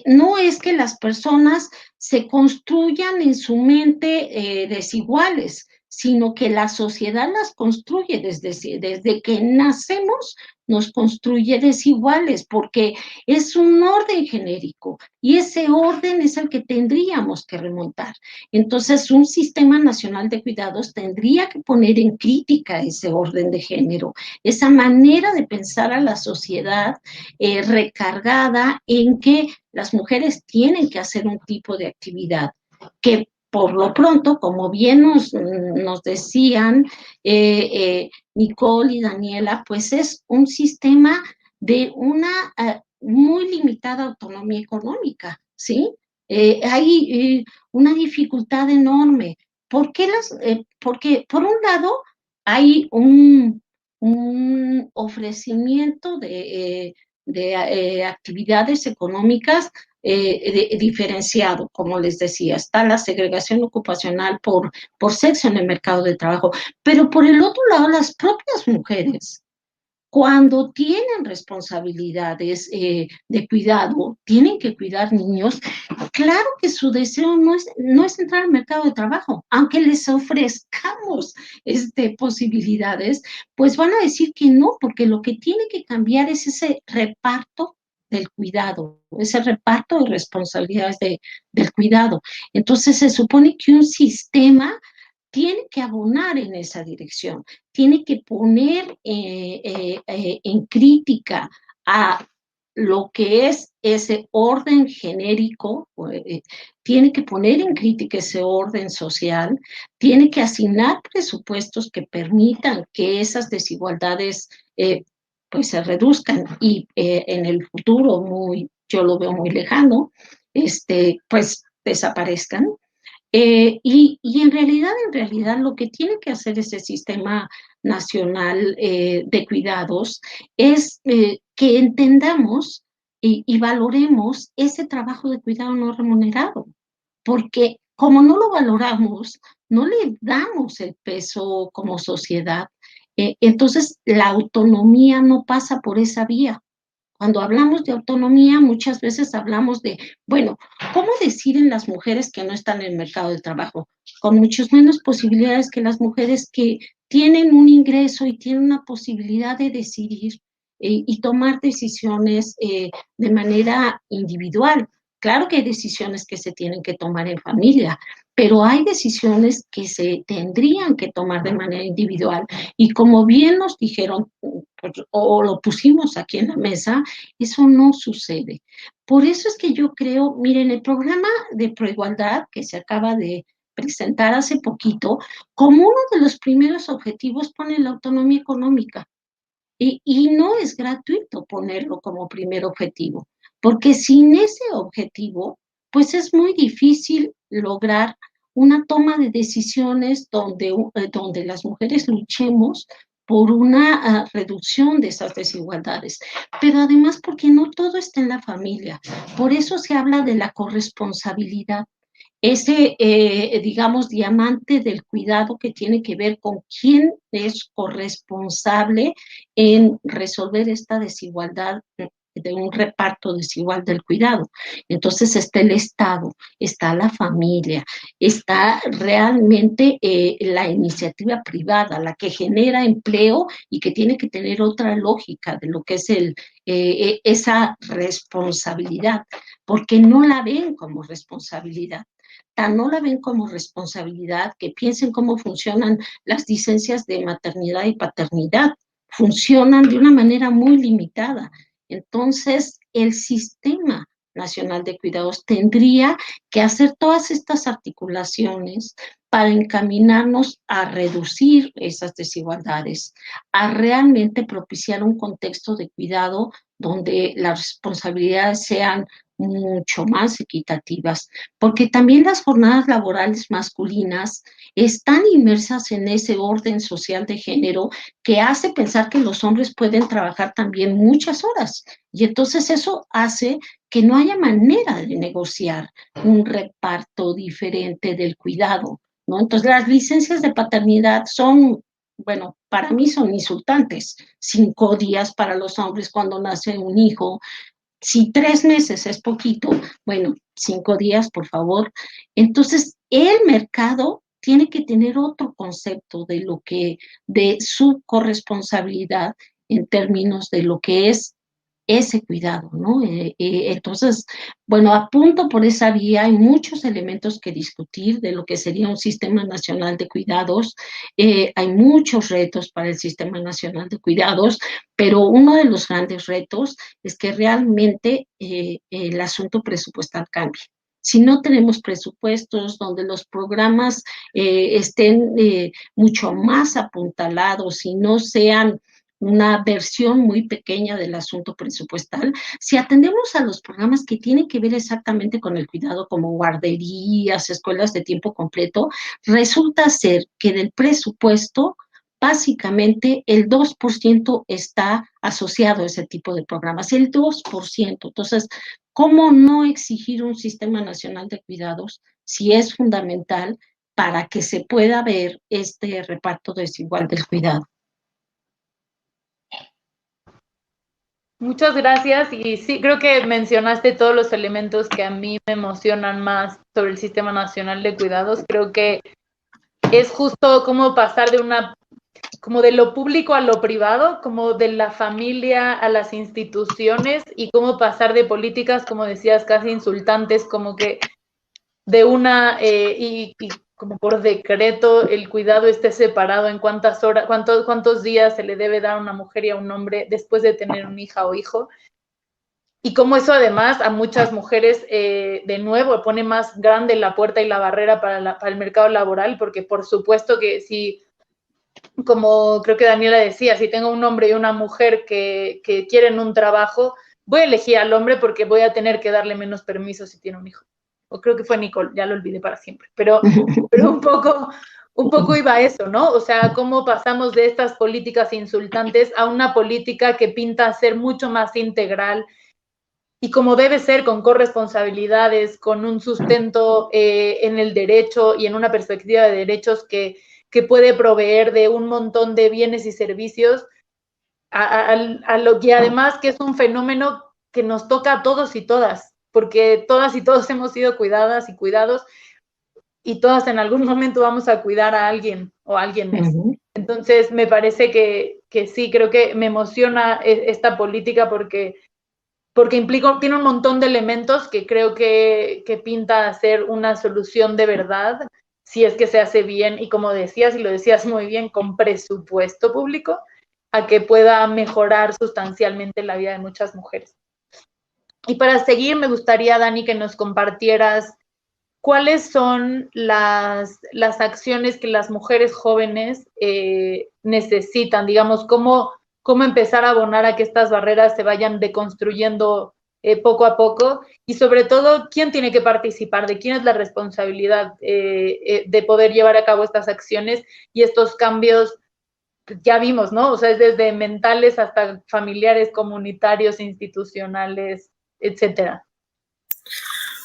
no es que las personas se construyan en su mente desiguales, sino que la sociedad las construye desde que nacemos, nos construye desiguales, porque es un orden genérico y ese orden es el que tendríamos que remontar. Entonces, un sistema nacional de cuidados tendría que poner en crítica ese orden de género, esa manera de pensar a la sociedad recargada en que las mujeres tienen que hacer un tipo de actividad que por lo pronto, como bien nos decían Nicole y Daniela, pues es un sistema de una muy limitada autonomía económica, ¿sí? Hay una dificultad enorme. ¿Por qué porque por un lado hay un ofrecimiento de actividades económicas diferenciado, como les decía, está la segregación ocupacional por sexo en el mercado de trabajo, pero por el otro lado, las propias mujeres, cuando tienen responsabilidades de cuidado, tienen que cuidar niños, claro que su deseo no es entrar al mercado de trabajo, aunque les ofrezcamos posibilidades, pues van a decir que no, porque lo que tiene que cambiar es ese reparto del cuidado, ese reparto de responsabilidades del cuidado. Entonces se supone que un sistema tiene que abonar en esa dirección, tiene que poner en crítica a lo que es ese orden genérico, tiene que poner en crítica ese orden social, tiene que asignar presupuestos que permitan que esas desigualdades pues se reduzcan y en el futuro yo lo veo muy lejano, pues desaparezcan. Y en realidad lo que tiene que hacer ese sistema nacional de cuidados es que entendamos y valoremos ese trabajo de cuidado no remunerado, porque como no lo valoramos, no le damos el peso como sociedad, entonces la autonomía no pasa por esa vía. Cuando hablamos de autonomía, muchas veces hablamos de, bueno, ¿cómo deciden las mujeres que no están en el mercado del trabajo? Con muchas menos posibilidades que las mujeres que tienen un ingreso y tienen una posibilidad de decidir y tomar decisiones de manera individual. Claro que hay decisiones que se tienen que tomar en familia, pero hay decisiones que se tendrían que tomar de manera individual. Y como bien nos dijeron, o lo pusimos aquí en la mesa, eso no sucede. Por eso es que yo creo, miren, el programa de Proigualdad que se acaba de presentar hace poquito, como uno de los primeros objetivos pone la autonomía económica. Y no es gratuito ponerlo como primer objetivo, porque sin ese objetivo, pues es muy difícil lograr una toma de decisiones donde las mujeres luchemos por una reducción de esas desigualdades. Pero además porque no todo está en la familia. Por eso se habla de la corresponsabilidad. Ese, digamos, diamante del cuidado que tiene que ver con quién es corresponsable en resolver esta desigualdad de un reparto desigual del cuidado. Entonces está el Estado, está la familia, está realmente la iniciativa privada, la que genera empleo y que tiene que tener otra lógica de lo que es esa responsabilidad, porque no la ven como responsabilidad. Tan no la ven como responsabilidad que piensen cómo funcionan las licencias de maternidad y paternidad. Funcionan de una manera muy limitada. Entonces, el Sistema Nacional de Cuidados tendría que hacer todas estas articulaciones para encaminarnos a reducir esas desigualdades, a realmente propiciar un contexto de cuidado donde las responsabilidades sean mucho más equitativas, porque también las jornadas laborales masculinas están inmersas en ese orden social de género que hace pensar que los hombres pueden trabajar también muchas horas. Y entonces eso hace que no haya manera de negociar un reparto diferente del cuidado, ¿no? Entonces las licencias de paternidad son, bueno, para mí son insultantes. 5 días para los hombres cuando nace un hijo. Si 3 meses es poquito, bueno, 5 días, por favor. Entonces, el mercado tiene que tener otro concepto de su corresponsabilidad en términos de lo que es ese cuidado, ¿no? Entonces, bueno, apunto por esa vía, hay muchos elementos que discutir de lo que sería un Sistema Nacional de Cuidados, hay muchos retos para el Sistema Nacional de Cuidados, pero uno de los grandes retos es que realmente el asunto presupuestal cambie. Si no tenemos presupuestos donde los programas estén mucho más apuntalados y no sean una versión muy pequeña del asunto presupuestal, si atendemos a los programas que tienen que ver exactamente con el cuidado, como guarderías, escuelas de tiempo completo, resulta ser que del presupuesto básicamente el 2% está asociado a ese tipo de programas, el 2%. Entonces, ¿cómo no exigir un Sistema Nacional de Cuidados si es fundamental para que se pueda ver este reparto desigual del cuidado? Muchas gracias y sí, creo que mencionaste todos los elementos que a mí me emocionan más sobre el Sistema Nacional de Cuidados. Creo que es justo como pasar como de lo público a lo privado, como de la familia a las instituciones y cómo pasar de políticas, como decías, casi insultantes, como que de y como por decreto el cuidado esté separado en cuántas horas, cuántos días se le debe dar a una mujer y a un hombre después de tener una hija o hijo. Y como eso además a muchas mujeres, de nuevo, pone más grande la puerta y la barrera para el mercado laboral, porque por supuesto que si, como creo que Daniela decía, si tengo un hombre y una mujer que quieren un trabajo, voy a elegir al hombre porque voy a tener que darle menos permiso si tiene un hijo. O creo que fue Nicole, ya lo olvidé para siempre. Pero un poco iba a eso, ¿no? O sea, cómo pasamos de estas políticas insultantes a una política que pinta ser mucho más integral y como debe ser, con corresponsabilidades, con un sustento en el derecho y en una perspectiva de derechos que puede proveer de un montón de bienes y servicios y además que es un fenómeno que nos toca a todos y todas, porque todas y todos hemos sido cuidadas y cuidados, y todas en algún momento vamos a cuidar a alguien o a alguien más. Entonces, me parece que sí, creo que me emociona esta política porque tiene un montón de elementos que creo que pinta a ser una solución de verdad, si es que se hace bien, y como decías, y lo decías muy bien, con presupuesto público, a que pueda mejorar sustancialmente la vida de muchas mujeres. Y para seguir, me gustaría, Dani, que nos compartieras cuáles son las acciones que las mujeres jóvenes necesitan, digamos, cómo empezar a abonar a que estas barreras se vayan deconstruyendo poco a poco, y sobre todo, quién tiene que participar, de quién es la responsabilidad de poder llevar a cabo estas acciones y estos cambios. Ya vimos, ¿no? O sea, es desde mentales hasta familiares, comunitarios, institucionales, etcétera.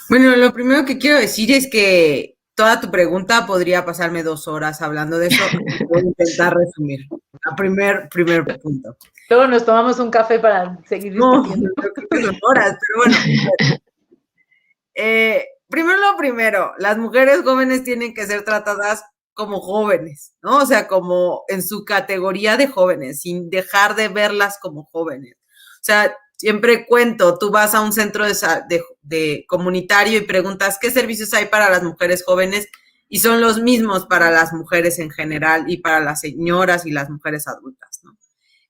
Bueno, lo primero que quiero decir es que toda tu pregunta podría pasarme 2 horas hablando de eso. Voy a intentar resumir. Primer punto. Luego nos tomamos un café para seguir discutiendo. No, creo que son horas, pero bueno. Primero, las mujeres jóvenes tienen que ser tratadas como jóvenes, ¿no? O sea, como en su categoría de jóvenes, sin dejar de verlas como jóvenes. O sea, siempre cuento, tú vas a un centro de comunitario y preguntas qué servicios hay para las mujeres jóvenes, y son los mismos para las mujeres en general y para las señoras y las mujeres adultas, ¿no?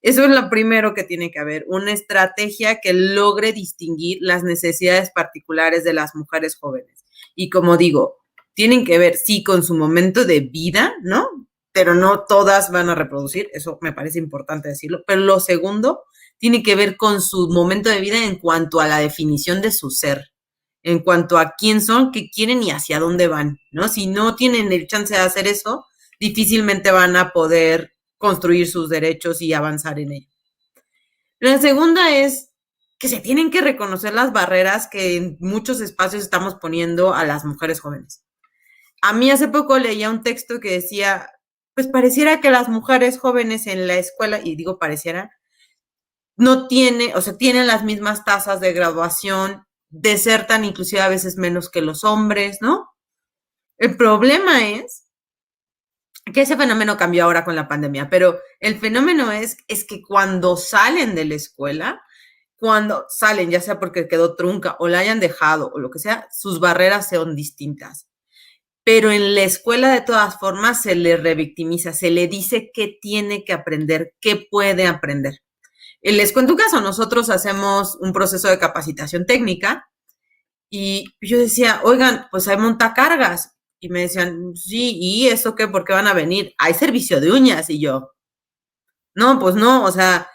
Eso es lo primero que tiene que haber, una estrategia que logre distinguir las necesidades particulares de las mujeres jóvenes. Y como digo, tienen que ver, sí, con su momento de vida, ¿no? Pero no todas van a reproducir, eso me parece importante decirlo. Pero lo segundo tiene que ver con su momento de vida en cuanto a la definición de su ser, en cuanto a quién son, qué quieren y hacia dónde van, ¿no? Si no tienen el chance de hacer eso, difícilmente van a poder construir sus derechos y avanzar en ello. La segunda es que se tienen que reconocer las barreras que en muchos espacios estamos poniendo a las mujeres jóvenes. A mí hace poco leía un texto que decía, pues pareciera que las mujeres jóvenes en la escuela, y digo pareciera, tienen las mismas tasas de graduación, desertan inclusive a veces menos que los hombres, ¿no? El problema es que ese fenómeno cambió ahora con la pandemia, pero el fenómeno es que cuando salen de la escuela, cuando salen, ya sea porque quedó trunca o la hayan dejado o lo que sea, sus barreras son distintas. Pero en la escuela de todas formas se le revictimiza, se le dice qué tiene que aprender, qué puede aprender. Les cuento un caso, nosotros hacemos un proceso de capacitación técnica y yo decía, oigan, pues hay montacargas. Y me decían, sí, ¿y eso qué? ¿Por qué van a venir? Hay servicio de uñas. Y yo, no, pues no, o sea,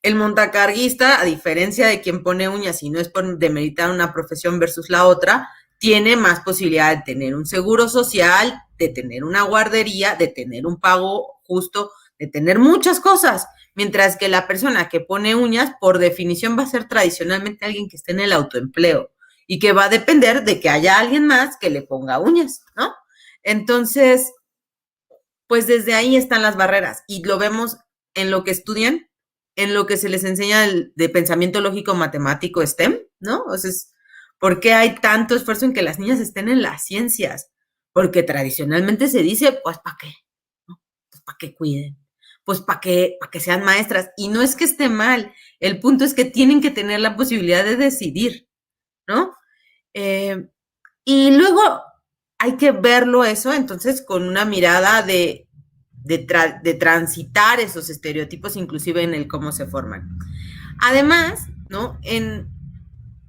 el montacarguista, a diferencia de quien pone uñas, y no es por demeritar una profesión versus la otra, tiene más posibilidad de tener un seguro social, de tener una guardería, de tener un pago justo, de tener muchas cosas, mientras que la persona que pone uñas, por definición, va a ser tradicionalmente alguien que esté en el autoempleo y que va a depender de que haya alguien más que le ponga uñas, ¿no? Entonces, pues desde ahí están las barreras y lo vemos en lo que estudian, en lo que se les enseña de pensamiento lógico matemático STEM, ¿no? O sea, ¿por qué hay tanto esfuerzo en que las niñas estén en las ciencias? Porque tradicionalmente se dice, pues, ¿para qué? ¿No? Pues, ¿para qué cuiden? Pues, ¿para qué sean maestras? Y no es que esté mal, el punto es que tienen que tener la posibilidad de decidir, ¿no? Y luego hay que verlo eso, entonces, con una mirada de transitar esos estereotipos, inclusive en el cómo se forman. Además, ¿no?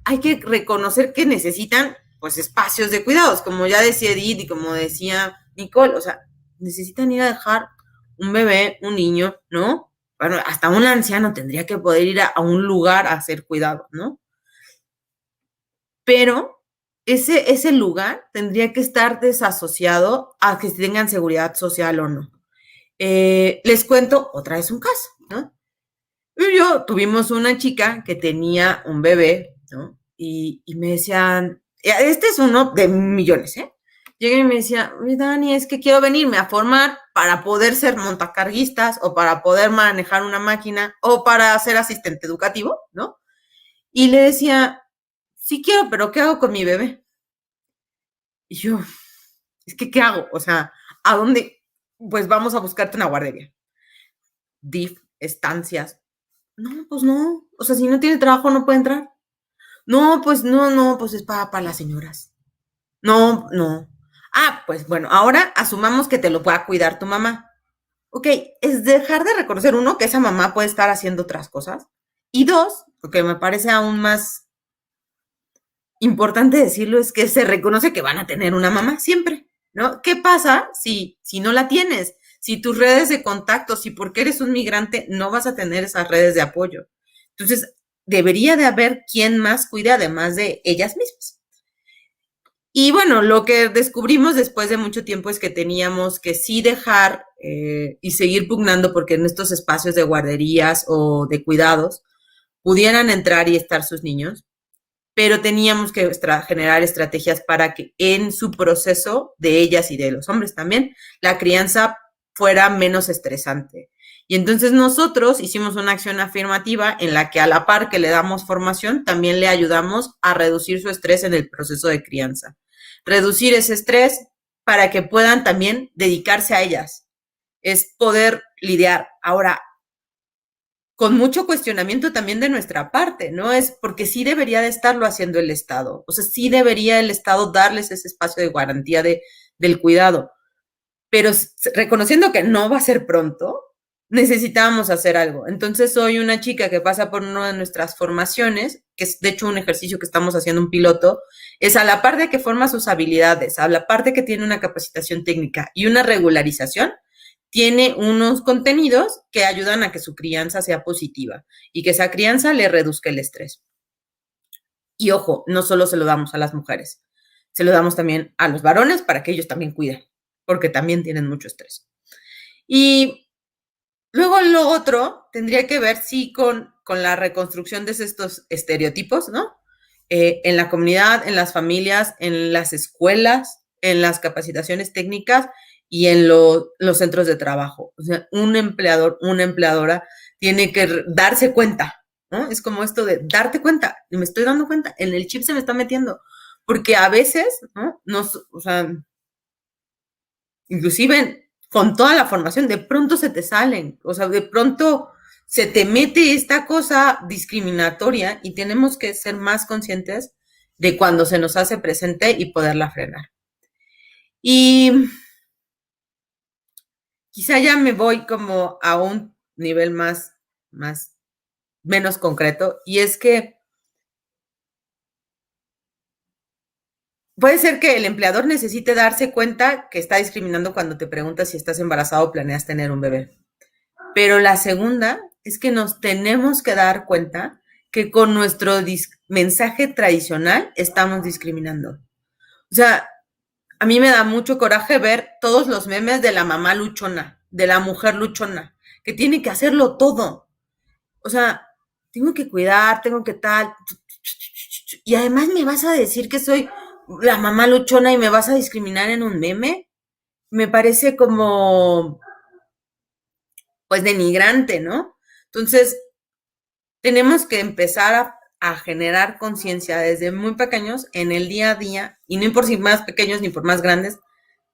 Hay que reconocer que necesitan, pues, espacios de cuidados, como ya decía Edith y como decía Nicole, o sea, necesitan ir a dejar un bebé, un niño, ¿no? Bueno, hasta un anciano tendría que poder ir a un lugar a ser cuidado, ¿no? Pero ese lugar tendría que estar desasociado a que tengan seguridad social o no. Les cuento otra vez un caso, ¿no? Tuvimos una chica que tenía un bebé, ¿no? Y me decían, este es uno de millones, ¿eh? Llega y me decía, oye, Dani, es que quiero venirme a formar para poder ser montacarguistas o para poder manejar una máquina o para ser asistente educativo, ¿no? Y le decía, sí quiero, pero ¿qué hago con mi bebé? Y yo, es que, ¿qué hago? O sea, ¿a dónde? Pues vamos a buscarte una guardería. DIF, estancias. No, pues no. O sea, si no tiene trabajo, no puede entrar. No, pues no, pues es para las señoras. No. Ah, pues bueno, ahora asumamos que te lo pueda cuidar tu mamá. Ok, es dejar de reconocer, uno, que esa mamá puede estar haciendo otras cosas. Y dos, lo que me parece aún más importante decirlo, es que se reconoce que van a tener una mamá siempre, ¿no? ¿Qué pasa si no la tienes? Si tus redes de contacto, si porque eres un migrante no vas a tener esas redes de apoyo. Entonces, debería de haber quien más cuide además de ellas mismas. Y bueno, lo que descubrimos después de mucho tiempo es que teníamos que sí dejar y seguir pugnando porque en estos espacios de guarderías o de cuidados pudieran entrar y estar sus niños, pero teníamos que generar estrategias para que en su proceso de ellas y de los hombres también, la crianza fuera menos estresante. Y entonces nosotros hicimos una acción afirmativa en la que a la par que le damos formación, también le ayudamos a reducir su estrés en el proceso de crianza. Reducir ese estrés para que puedan también dedicarse a ellas. Es poder lidiar. Ahora, con mucho cuestionamiento también de nuestra parte, ¿no? Es porque sí debería de estarlo haciendo el Estado. O sea, sí debería el Estado darles ese espacio de garantía del cuidado. Pero reconociendo que no va a ser pronto, necesitábamos hacer algo. Entonces, soy una chica que pasa por una de nuestras formaciones, que es de hecho un ejercicio que estamos haciendo un piloto, es a la par de que forma sus habilidades, a la par de que tiene una capacitación técnica y una regularización, tiene unos contenidos que ayudan a que su crianza sea positiva y que esa crianza le reduzca el estrés. Y ojo, no solo se lo damos a las mujeres, se lo damos también a los varones para que ellos también cuiden, porque también tienen mucho estrés. Y luego lo otro tendría que ver, sí, con la reconstrucción de estos estereotipos, ¿no? En la comunidad, en las familias, en las escuelas, en las capacitaciones técnicas y en los centros de trabajo. O sea, un empleador, una empleadora tiene que darse cuenta, ¿no? Es como esto de darte cuenta, y me estoy dando cuenta, en el chip se me está metiendo, porque a veces, ¿no? O sea, inclusive con toda la formación, de pronto se te salen, o sea, de pronto se te mete esta cosa discriminatoria y tenemos que ser más conscientes de cuando se nos hace presente y poderla frenar. Y quizá ya me voy como a un nivel menos concreto, y es que puede ser que el empleador necesite darse cuenta que está discriminando cuando te pregunta si estás embarazado o planeas tener un bebé. Pero la segunda es que nos tenemos que dar cuenta que con nuestro mensaje tradicional estamos discriminando. O sea, a mí me da mucho coraje ver todos los memes de la mamá luchona, de la mujer luchona, que tiene que hacerlo todo. O sea, tengo que cuidar, tengo que tal. Y además me vas a decir que soy la mamá luchona y me vas a discriminar en un meme. Me parece como, pues, denigrante, ¿no? Entonces, tenemos que empezar a generar conciencia desde muy pequeños en el día a día, y no importa si más pequeños ni por más grandes,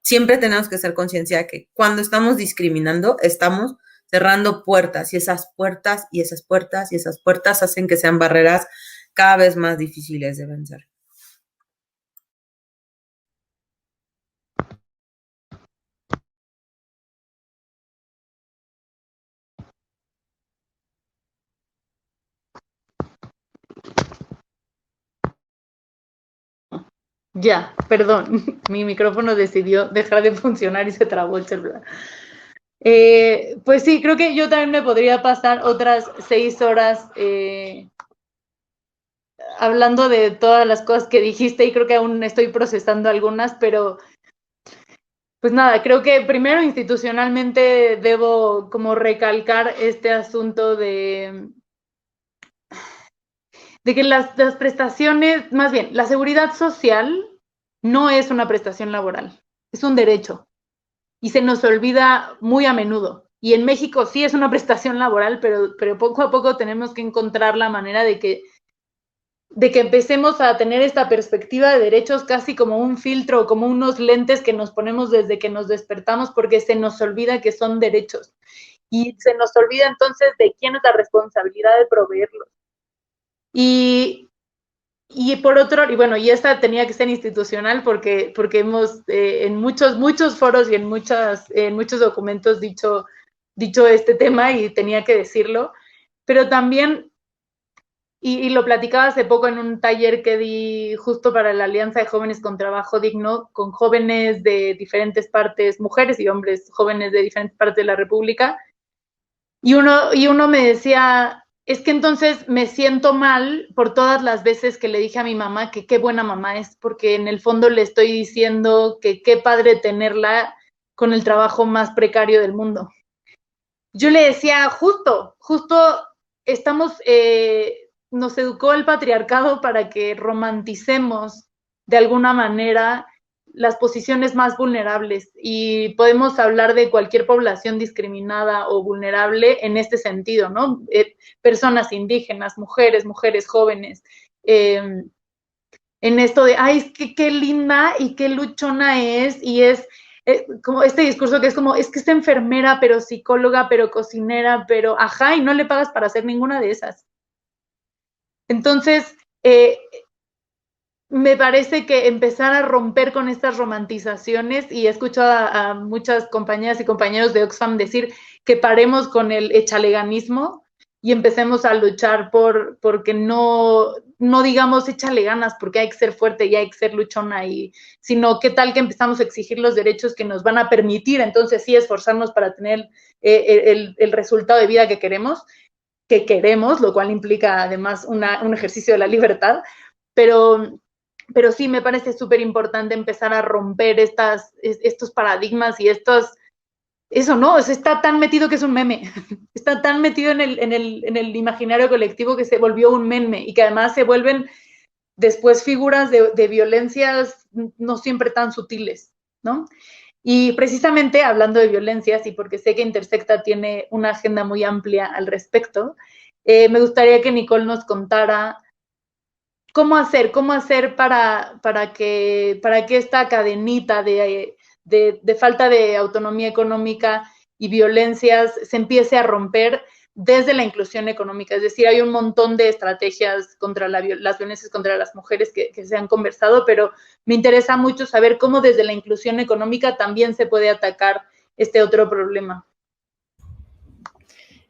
siempre tenemos que hacer conciencia de que cuando estamos discriminando, estamos cerrando puertas, y esas puertas, y esas puertas, y esas puertas hacen que sean barreras cada vez más difíciles de vencer. Ya, perdón, mi micrófono decidió dejar de funcionar y se trabó el celular. Pues sí, creo que yo también me podría pasar otras 6 horas hablando de todas las cosas que dijiste, y creo que aún estoy procesando algunas, pero pues nada, creo que primero institucionalmente debo como recalcar este asunto de que las prestaciones, más bien, la seguridad social no es una prestación laboral, es un derecho. Y se nos olvida muy a menudo. Y en México sí es una prestación laboral, pero poco a poco tenemos que encontrar la manera de que empecemos a tener esta perspectiva de derechos casi como un filtro, como unos lentes que nos ponemos desde que nos despertamos, porque se nos olvida que son derechos. Y se nos olvida entonces de quién es la responsabilidad de proveerlos. Y por otro, y bueno, y esta tenía que ser institucional porque hemos en muchos foros y en muchos documentos dicho este tema y tenía que decirlo, pero también, y lo platicaba hace poco en un taller que di justo para la Alianza de Jóvenes con Trabajo Digno, con jóvenes de diferentes partes, mujeres y hombres jóvenes de diferentes partes de la República, y uno me decía, es que entonces me siento mal por todas las veces que le dije a mi mamá que qué buena mamá es, porque en el fondo le estoy diciendo que qué padre tenerla con el trabajo más precario del mundo. Yo le decía, justo estamos, nos educó el patriarcado para que romanticemos de alguna manera las posiciones más vulnerables y podemos hablar de cualquier población discriminada o vulnerable en este sentido, ¿no? Personas indígenas, mujeres jóvenes, en esto de, ay, es que qué linda y qué luchona es, y es como este discurso que es como, es que es enfermera, pero psicóloga, pero cocinera, pero ajá, y no le pagas para hacer ninguna de esas. Entonces, me parece que empezar a romper con estas romantizaciones, y he escuchado a muchas compañeras y compañeros de Oxfam decir que paremos con el echaleganismo y empecemos a luchar porque no digamos échale ganas porque hay que ser fuerte y hay que ser luchona, sino qué tal que empezamos a exigir los derechos que nos van a permitir entonces sí esforzarnos para tener el resultado de vida que queremos, lo cual implica además un ejercicio de la libertad, pero sí me parece súper importante empezar a romper estos paradigmas y eso no, está tan metido que es un meme, está tan metido en el imaginario colectivo que se volvió un meme y que además se vuelven después figuras de violencias no siempre tan sutiles, ¿no? Y precisamente hablando de violencias, y porque sé que Intersecta tiene una agenda muy amplia al respecto, me gustaría que Nicole nos contara ¿cómo hacer para que esta cadenita de falta de autonomía económica y violencias se empiece a romper desde la inclusión económica? Es decir, hay un montón de estrategias contra las violencias contra las mujeres que se han conversado, pero me interesa mucho saber cómo desde la inclusión económica también se puede atacar este otro problema.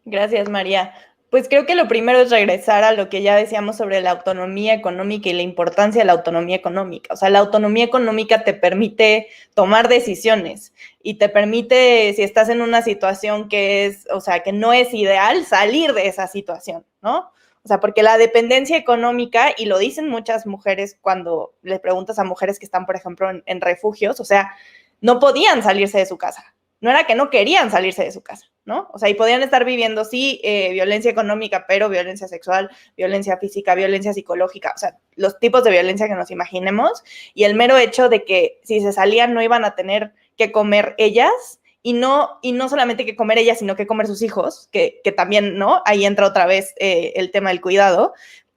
Gracias, María. Pues creo que lo primero es regresar a lo que ya decíamos sobre la autonomía económica y la importancia de la autonomía económica. O sea, la autonomía económica te permite tomar decisiones y te permite, si estás en una situación que es, o sea, que no es ideal, salir de esa situación, ¿no? O sea, porque la dependencia económica, y lo dicen muchas mujeres cuando le preguntas a mujeres que están, por ejemplo, en refugios, o sea, no podían salirse de su casa. No era que no querían salirse de su casa, ¿no? O sea, y podían estar viviendo, sí, violencia económica, pero violencia sexual, violencia física, violencia psicológica, o sea, los tipos de violencia que nos imaginemos, y el mero hecho de que si se salían no iban a tener que comer ellas, y no solamente que comer ellas, sino que comer sus hijos, que también, ¿no? Ahí entra otra vez el tema del cuidado,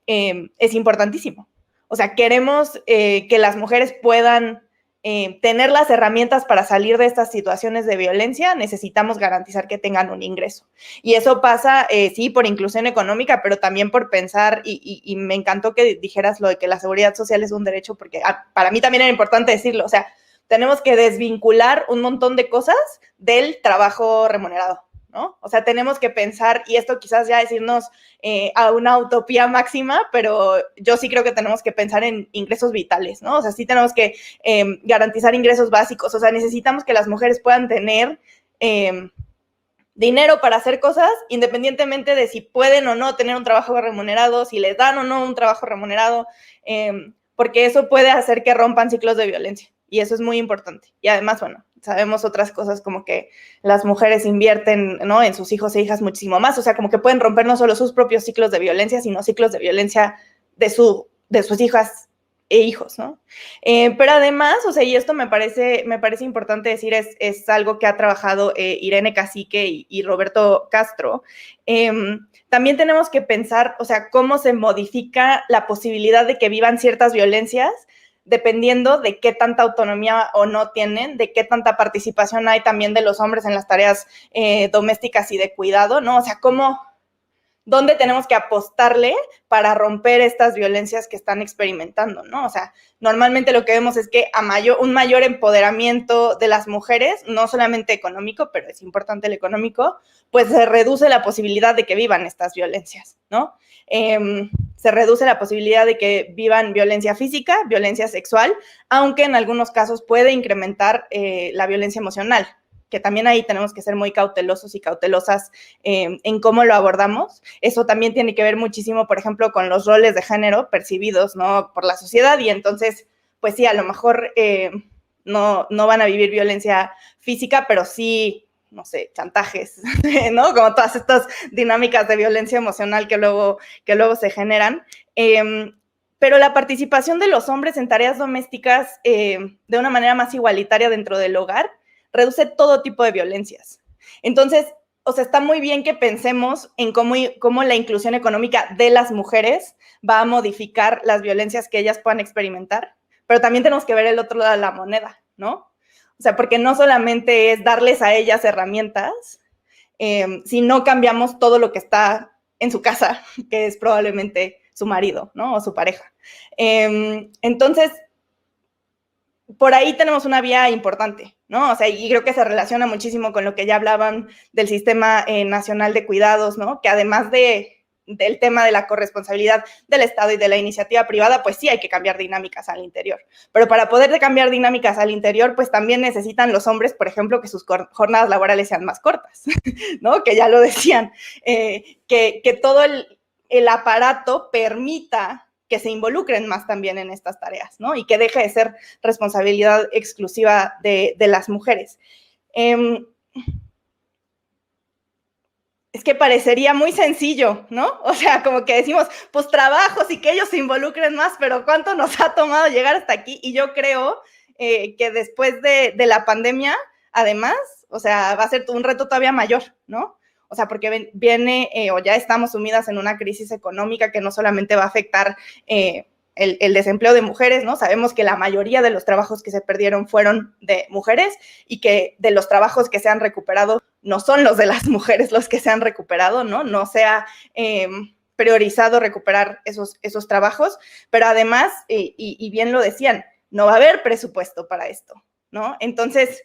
es importantísimo. O sea, queremos que las mujeres puedan tener las herramientas para salir de estas situaciones de violencia, necesitamos garantizar que tengan un ingreso. Y eso pasa, sí, por inclusión económica, pero también por pensar, y me encantó que dijeras lo de que la seguridad social es un derecho, porque para mí también era importante decirlo, o sea, tenemos que desvincular un montón de cosas del trabajo remunerado, ¿no? O sea, tenemos que pensar, y esto quizás ya decirnos a una utopía máxima, pero yo sí creo que tenemos que pensar en ingresos vitales, ¿no? O sea, sí tenemos que garantizar ingresos básicos, o sea, necesitamos que las mujeres puedan tener dinero para hacer cosas, independientemente de si pueden o no tener un trabajo remunerado, si les dan o no un trabajo remunerado, porque eso puede hacer que rompan ciclos de violencia. Y eso es muy importante. Y además, bueno, sabemos otras cosas como que las mujeres invierten, ¿no?, en sus hijos e hijas muchísimo más. O sea, como que pueden romper no solo sus propios ciclos de violencia, sino ciclos de violencia de sus hijas e hijos, ¿no? Pero además, o sea, y esto me parece importante decir, es algo que ha trabajado Irene Cacique y Roberto Castro. También tenemos que pensar, o sea, cómo se modifica la posibilidad de que vivan ciertas violencias dependiendo de qué tanta autonomía o no tienen, de qué tanta participación hay también de los hombres en las tareas domésticas y de cuidado, ¿no? O sea, dónde tenemos que apostarle para romper estas violencias que están experimentando, ¿no? O sea, normalmente lo que vemos es que un mayor empoderamiento de las mujeres, no solamente económico, pero es importante el económico, pues se reduce la posibilidad de que vivan estas violencias, ¿no? Se reduce la posibilidad de que vivan violencia física, violencia sexual, aunque en algunos casos puede incrementar la violencia emocional, que también ahí tenemos que ser muy cautelosos y cautelosas en cómo lo abordamos. Eso también tiene que ver muchísimo, por ejemplo, con los roles de género percibidos, ¿no?, por la sociedad, y entonces, pues sí, a lo mejor no van a vivir violencia física, pero sí, no sé, chantajes, ¿no? Como todas estas dinámicas de violencia emocional que luego se generan. Pero la participación de los hombres en tareas domésticas de una manera más igualitaria dentro del hogar reduce todo tipo de violencias. Entonces, o sea, está muy bien que pensemos en cómo la inclusión económica de las mujeres va a modificar las violencias que ellas puedan experimentar, pero también tenemos que ver el otro lado de la moneda, ¿no? O sea, porque no solamente es darles a ellas herramientas, si no cambiamos todo lo que está en su casa, que es probablemente su marido, ¿no? O su pareja. Entonces, por ahí tenemos una vía importante, ¿no? O sea, y creo que se relaciona muchísimo con lo que ya hablaban del Sistema Nacional de Cuidados, ¿no? Que además del tema de la corresponsabilidad del Estado y de la iniciativa privada, pues sí hay que cambiar dinámicas al interior. Pero para poder cambiar dinámicas al interior, pues también necesitan los hombres, por ejemplo, que sus jornadas laborales sean más cortas, ¿no? Que ya lo decían, que todo el aparato permita que se involucren más también en estas tareas, ¿no? Y que deje de ser responsabilidad exclusiva de las mujeres. Es que parecería muy sencillo, ¿no? O sea, como que decimos, pues trabajos y que ellos se involucren más, pero ¿cuánto nos ha tomado llegar hasta aquí? Y yo creo que después de la pandemia, además, o sea, va a ser un reto todavía mayor, ¿no? O sea, porque viene o ya estamos sumidas en una crisis económica que no solamente va a afectar el desempleo de mujeres, ¿no? Sabemos que la mayoría de los trabajos que se perdieron fueron de mujeres y que de los trabajos que se han recuperado no son los de las mujeres los que se han recuperado, ¿no? No se ha priorizado recuperar esos trabajos, pero además, y bien lo decían, no va a haber presupuesto para esto, ¿no? Entonces,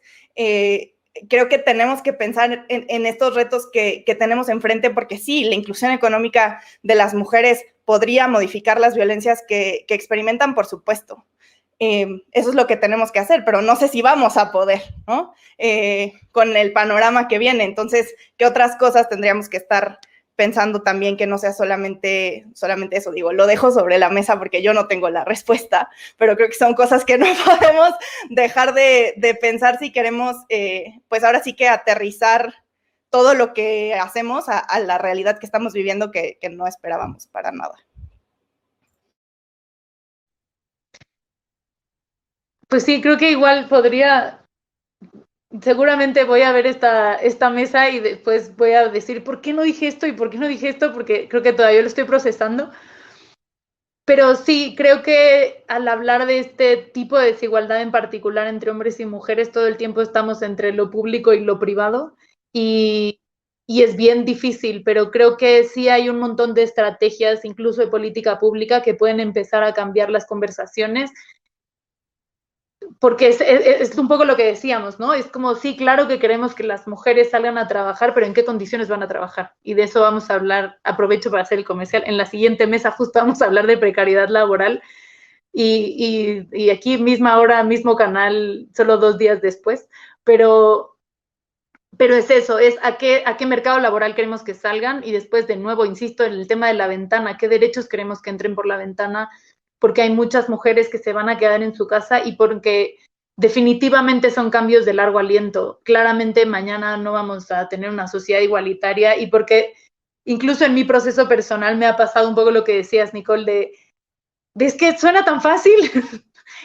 creo que tenemos que pensar en estos retos que tenemos enfrente, porque sí, la inclusión económica de las mujeres podría modificar las violencias que experimentan, por supuesto. Eso es lo que tenemos que hacer, pero no sé si vamos a poder, ¿no? Con el panorama que viene. Entonces, ¿qué otras cosas tendríamos que estar pensando también que no sea solamente eso? Digo, lo dejo sobre la mesa porque yo no tengo la respuesta, pero creo que son cosas que no podemos dejar de pensar si queremos, pues ahora sí que aterrizar todo lo que hacemos a la realidad que estamos viviendo que no esperábamos para nada. Pues sí, creo que igual seguramente voy a ver esta mesa y después voy a decir, ¿por qué no dije esto y por qué no dije esto? Porque creo que todavía lo estoy procesando. Pero sí, creo que al hablar de este tipo de desigualdad en particular entre hombres y mujeres, todo el tiempo estamos entre lo público y lo privado y es bien difícil, pero creo que sí hay un montón de estrategias, incluso de política pública, que pueden empezar a cambiar las conversaciones, porque es un poco lo que decíamos, ¿no? Es como, sí, claro que queremos que las mujeres salgan a trabajar, pero ¿en qué condiciones van a trabajar? Y de eso vamos a hablar, aprovecho para hacer el comercial, en la siguiente mesa justo vamos a hablar de precariedad laboral y aquí misma hora, mismo canal, solo 2 días después, pero es eso, es a qué mercado laboral queremos que salgan y después de nuevo, insisto, en el tema de la ventana, qué derechos queremos que entren por la ventana, porque hay muchas mujeres que se van a quedar en su casa y porque definitivamente son cambios de largo aliento. Claramente mañana no vamos a tener una sociedad igualitaria y porque incluso en mi proceso personal me ha pasado un poco lo que decías, Nicole, ¿ves que suena tan fácil?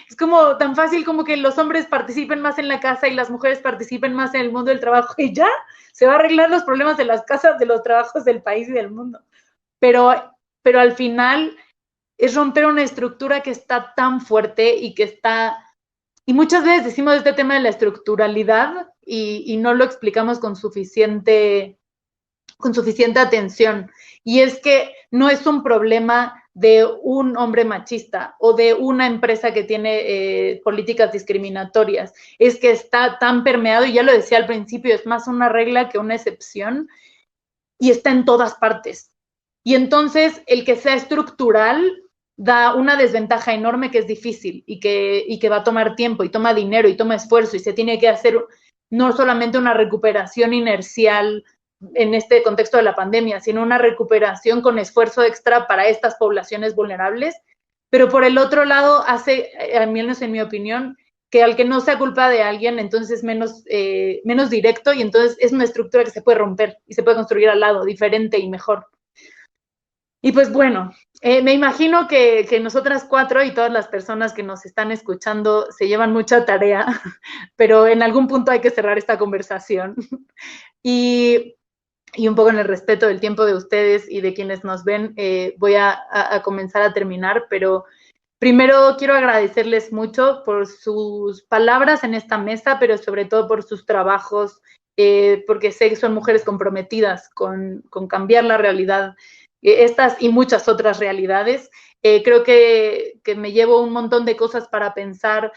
Es como tan fácil como que los hombres participen más en la casa y las mujeres participen más en el mundo del trabajo y ya se va a arreglar los problemas de las casas, de los trabajos del país y del mundo. Pero al final es romper una estructura que está tan fuerte y que está... Y muchas veces decimos este tema de la estructuralidad y no lo explicamos con suficiente atención. Y es que no es un problema de un hombre machista o de una empresa que tiene políticas discriminatorias. Es que está tan permeado, y ya lo decía al principio, es más una regla que una excepción, y está en todas partes. Y entonces el que sea estructural da una desventaja enorme que es difícil y que va a tomar tiempo y toma dinero y toma esfuerzo y se tiene que hacer no solamente una recuperación inercial en este contexto de la pandemia, sino una recuperación con esfuerzo extra para estas poblaciones vulnerables. Pero por el otro lado hace, al menos en mi opinión, que al que no sea culpa de alguien, entonces es menos directo, y entonces es una estructura que se puede romper y se puede construir al lado, diferente y mejor. Y pues bueno, me imagino que nosotras cuatro y todas las personas que nos están escuchando se llevan mucha tarea, pero en algún punto hay que cerrar esta conversación. Y un poco en el respeto del tiempo de ustedes y de quienes nos ven, voy a comenzar a terminar, pero primero quiero agradecerles mucho por sus palabras en esta mesa, pero sobre todo por sus trabajos, porque sé que son mujeres comprometidas con cambiar la realidad, estas y muchas otras realidades. Creo que me llevo un montón de cosas para pensar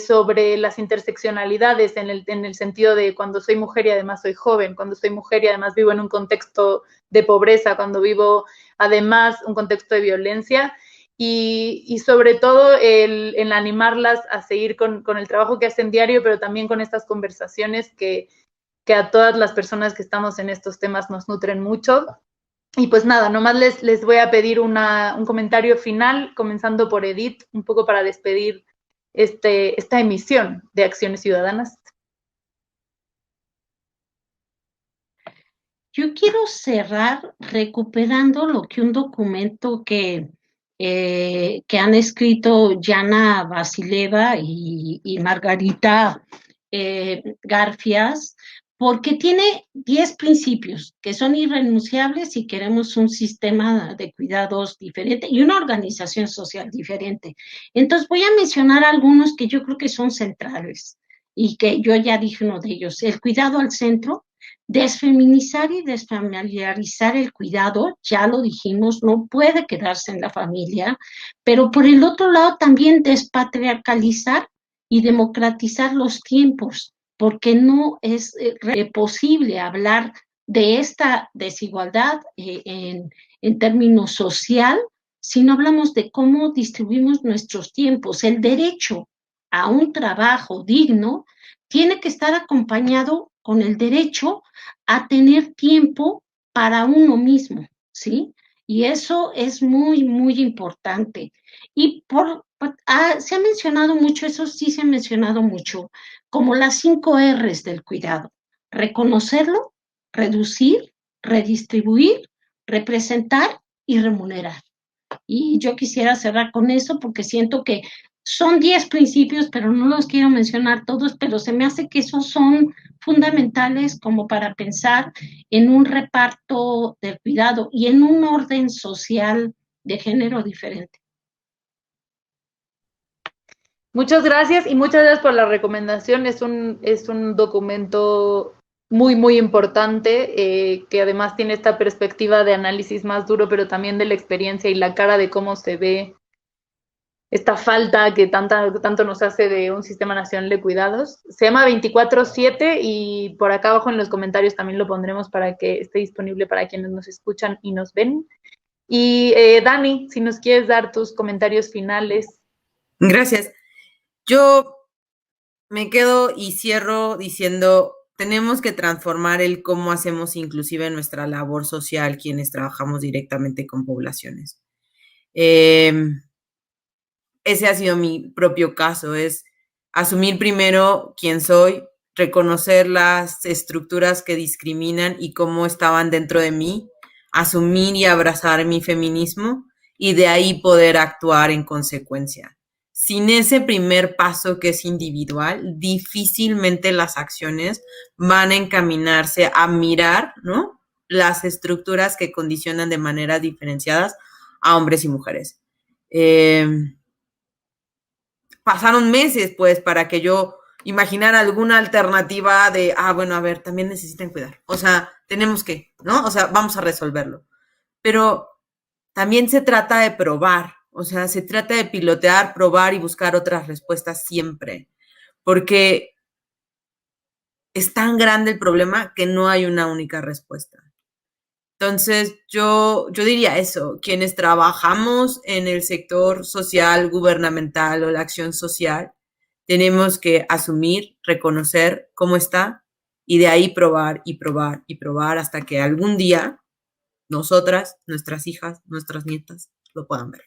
sobre las interseccionalidades en el sentido de cuando soy mujer y además soy joven, cuando soy mujer y además vivo en un contexto de pobreza, cuando vivo además un contexto de violencia, y sobre todo el animarlas a seguir con el trabajo que hacen diario, pero también con estas conversaciones que a todas las personas que estamos en estos temas nos nutren mucho. Y pues nada, nomás les voy a pedir un comentario final, comenzando por Edith, un poco para despedir esta emisión de Acciones Ciudadanas. Yo quiero cerrar recuperando lo que un documento que han escrito Yana Vasileva y Margarita Garfias, porque tiene 10 principios que son irrenunciables si queremos un sistema de cuidados diferente y una organización social diferente. Entonces voy a mencionar algunos que yo creo que son centrales y que yo ya dije uno de ellos: el cuidado al centro. Desfeminizar y desfamiliarizar el cuidado, ya lo dijimos, no puede quedarse en la familia, pero por el otro lado también despatriarcalizar y democratizar los tiempos, porque no es posible hablar de esta desigualdad en términos social si no hablamos de cómo distribuimos nuestros tiempos. El derecho a un trabajo digno tiene que estar acompañado con el derecho a tener tiempo para uno mismo, ¿sí? Y eso es muy, muy importante. Y se ha mencionado mucho, eso sí se ha mencionado mucho, como las 5 R's del cuidado: reconocerlo, reducir, redistribuir, representar y remunerar. Y yo quisiera cerrar con eso porque siento que son 10 principios, pero no los quiero mencionar todos, pero se me hace que esos son fundamentales como para pensar en un reparto del cuidado y en un orden social de género diferente. Muchas gracias y muchas gracias por la recomendación. Es un documento muy, muy importante, que además tiene esta perspectiva de análisis más duro, pero también de la experiencia y la cara de cómo se ve esta falta que tanto nos hace de un sistema nacional de cuidados. Se llama 24/7 y por acá abajo en los comentarios también lo pondremos para que esté disponible para quienes nos escuchan y nos ven. Y Dani, si nos quieres dar tus comentarios finales. Gracias. Yo me quedo y cierro diciendo, tenemos que transformar el cómo hacemos inclusive nuestra labor social quienes trabajamos directamente con poblaciones. Ese ha sido mi propio caso, es asumir primero quién soy, reconocer las estructuras que discriminan y cómo estaban dentro de mí, asumir y abrazar mi feminismo y de ahí poder actuar en consecuencia. Sin ese primer paso que es individual, difícilmente las acciones van a encaminarse a mirar, ¿no?, las estructuras que condicionan de maneras diferenciadas a hombres y mujeres. Pasaron meses, pues, para que yo imaginara alguna alternativa de, bueno, a ver, también necesitan cuidar. O sea, tenemos que, ¿no? O sea, vamos a resolverlo. Pero también se trata de probar, o sea, se trata de pilotear, probar y buscar otras respuestas siempre. Porque es tan grande el problema que no hay una única respuesta. Entonces, yo diría eso, quienes trabajamos en el sector social, gubernamental o la acción social, tenemos que asumir, reconocer cómo está y de ahí probar y probar y probar hasta que algún día nosotras, nuestras hijas, nuestras nietas lo puedan ver.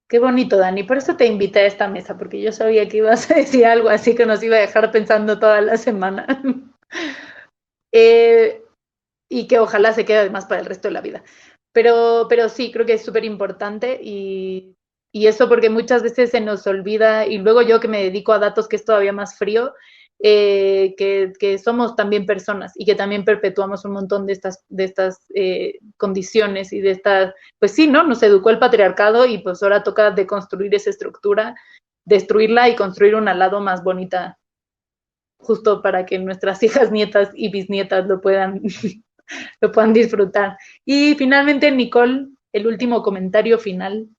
Qué bonito, Dani. Por eso te invité a esta mesa, porque yo sabía que ibas a decir algo así que nos iba a dejar pensando toda la semana. Y que ojalá se quede además para el resto de la vida. Pero sí, creo que es súper importante y eso porque muchas veces se nos olvida, y luego yo que me dedico a datos, que es todavía más frío, que somos también personas y que también perpetuamos un montón de estas condiciones y de estas, pues sí, ¿no? Nos educó el patriarcado y pues ahora toca deconstruir esa estructura, destruirla y construir una al lado más bonita, justo para que nuestras hijas, nietas y bisnietas lo puedan disfrutar. Y finalmente, Nicole, el último comentario final.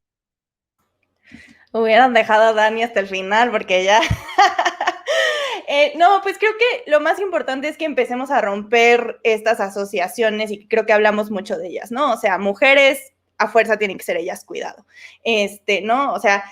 Hubieran dejado a Dani hasta el final porque ya... no, pues creo que lo más importante es que empecemos a romper estas asociaciones y creo que hablamos mucho de ellas, ¿no? O sea, mujeres a fuerza tienen que ser ellas cuidado, ¿no? O sea,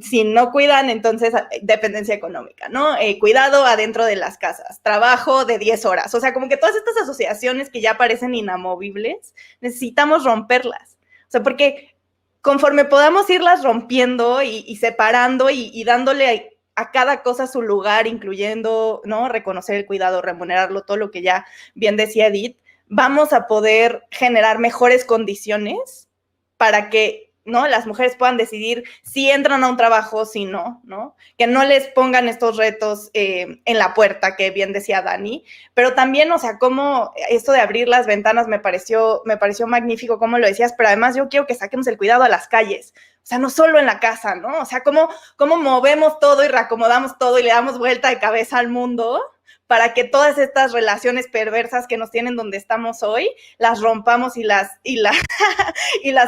si no cuidan, entonces dependencia económica, ¿no? Cuidado adentro de las casas, trabajo de 10 horas, o sea, como que todas estas asociaciones que ya parecen inamovibles, necesitamos romperlas, o sea, porque conforme podamos irlas rompiendo y separando y dándole a cada cosa su lugar, incluyendo, ¿no?, reconocer el cuidado, remunerarlo, todo lo que ya bien decía Edith, vamos a poder generar mejores condiciones para que, ¿no?, las mujeres puedan decidir si entran a un trabajo, si no, ¿no? Que no les pongan estos retos en la puerta, que bien decía Dani, pero también, o sea, como esto de abrir las ventanas me pareció magnífico, como lo decías, pero además yo quiero que saquemos el cuidado a las calles, o sea, no solo en la casa, ¿no? O sea, cómo movemos todo y reacomodamos todo y le damos vuelta de cabeza al mundo para que todas estas relaciones perversas que nos tienen donde estamos hoy, las rompamos y las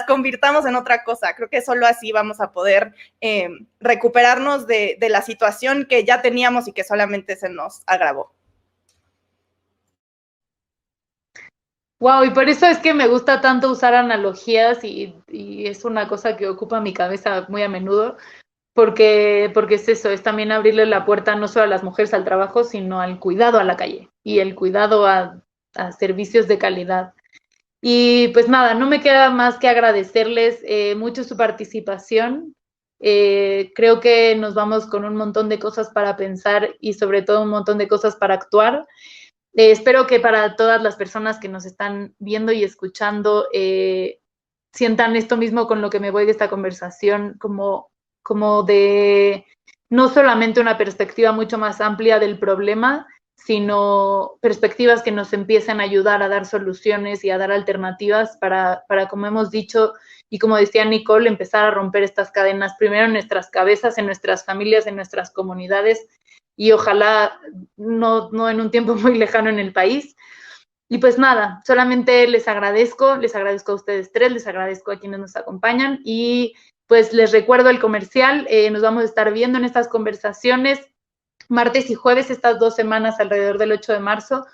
convirtamos en otra cosa. Creo que solo así vamos a poder recuperarnos de la situación que ya teníamos y que solamente se nos agravó. Wow, y por eso es que me gusta tanto usar analogías y es una cosa que ocupa mi cabeza muy a menudo, porque es eso, es también abrirle la puerta no solo a las mujeres al trabajo, sino al cuidado a la calle y el cuidado a servicios de calidad. Y pues nada, no me queda más que agradecerles mucho su participación. Creo que nos vamos con un montón de cosas para pensar y sobre todo un montón de cosas para actuar. Espero que para todas las personas que nos están viendo y escuchando sientan esto mismo con lo que me voy de esta conversación, como de no solamente una perspectiva mucho más amplia del problema, sino perspectivas que nos empiecen a ayudar a dar soluciones y a dar alternativas para, como hemos dicho, y como decía Nicole, empezar a romper estas cadenas, primero en nuestras cabezas, en nuestras familias, en nuestras comunidades, y ojalá no en un tiempo muy lejano en el país. Y pues nada, solamente les agradezco a ustedes tres, les agradezco a quienes nos acompañan y pues les recuerdo el comercial, nos vamos a estar viendo en estas conversaciones martes y jueves estas 2 semanas alrededor del 8 de marzo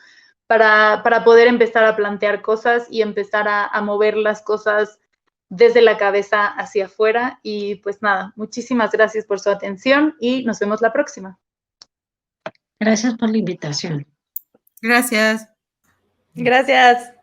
para poder empezar a plantear cosas y empezar a mover las cosas desde la cabeza hacia afuera. Y pues nada, muchísimas gracias por su atención y nos vemos la próxima. Gracias por la invitación. Gracias. Gracias.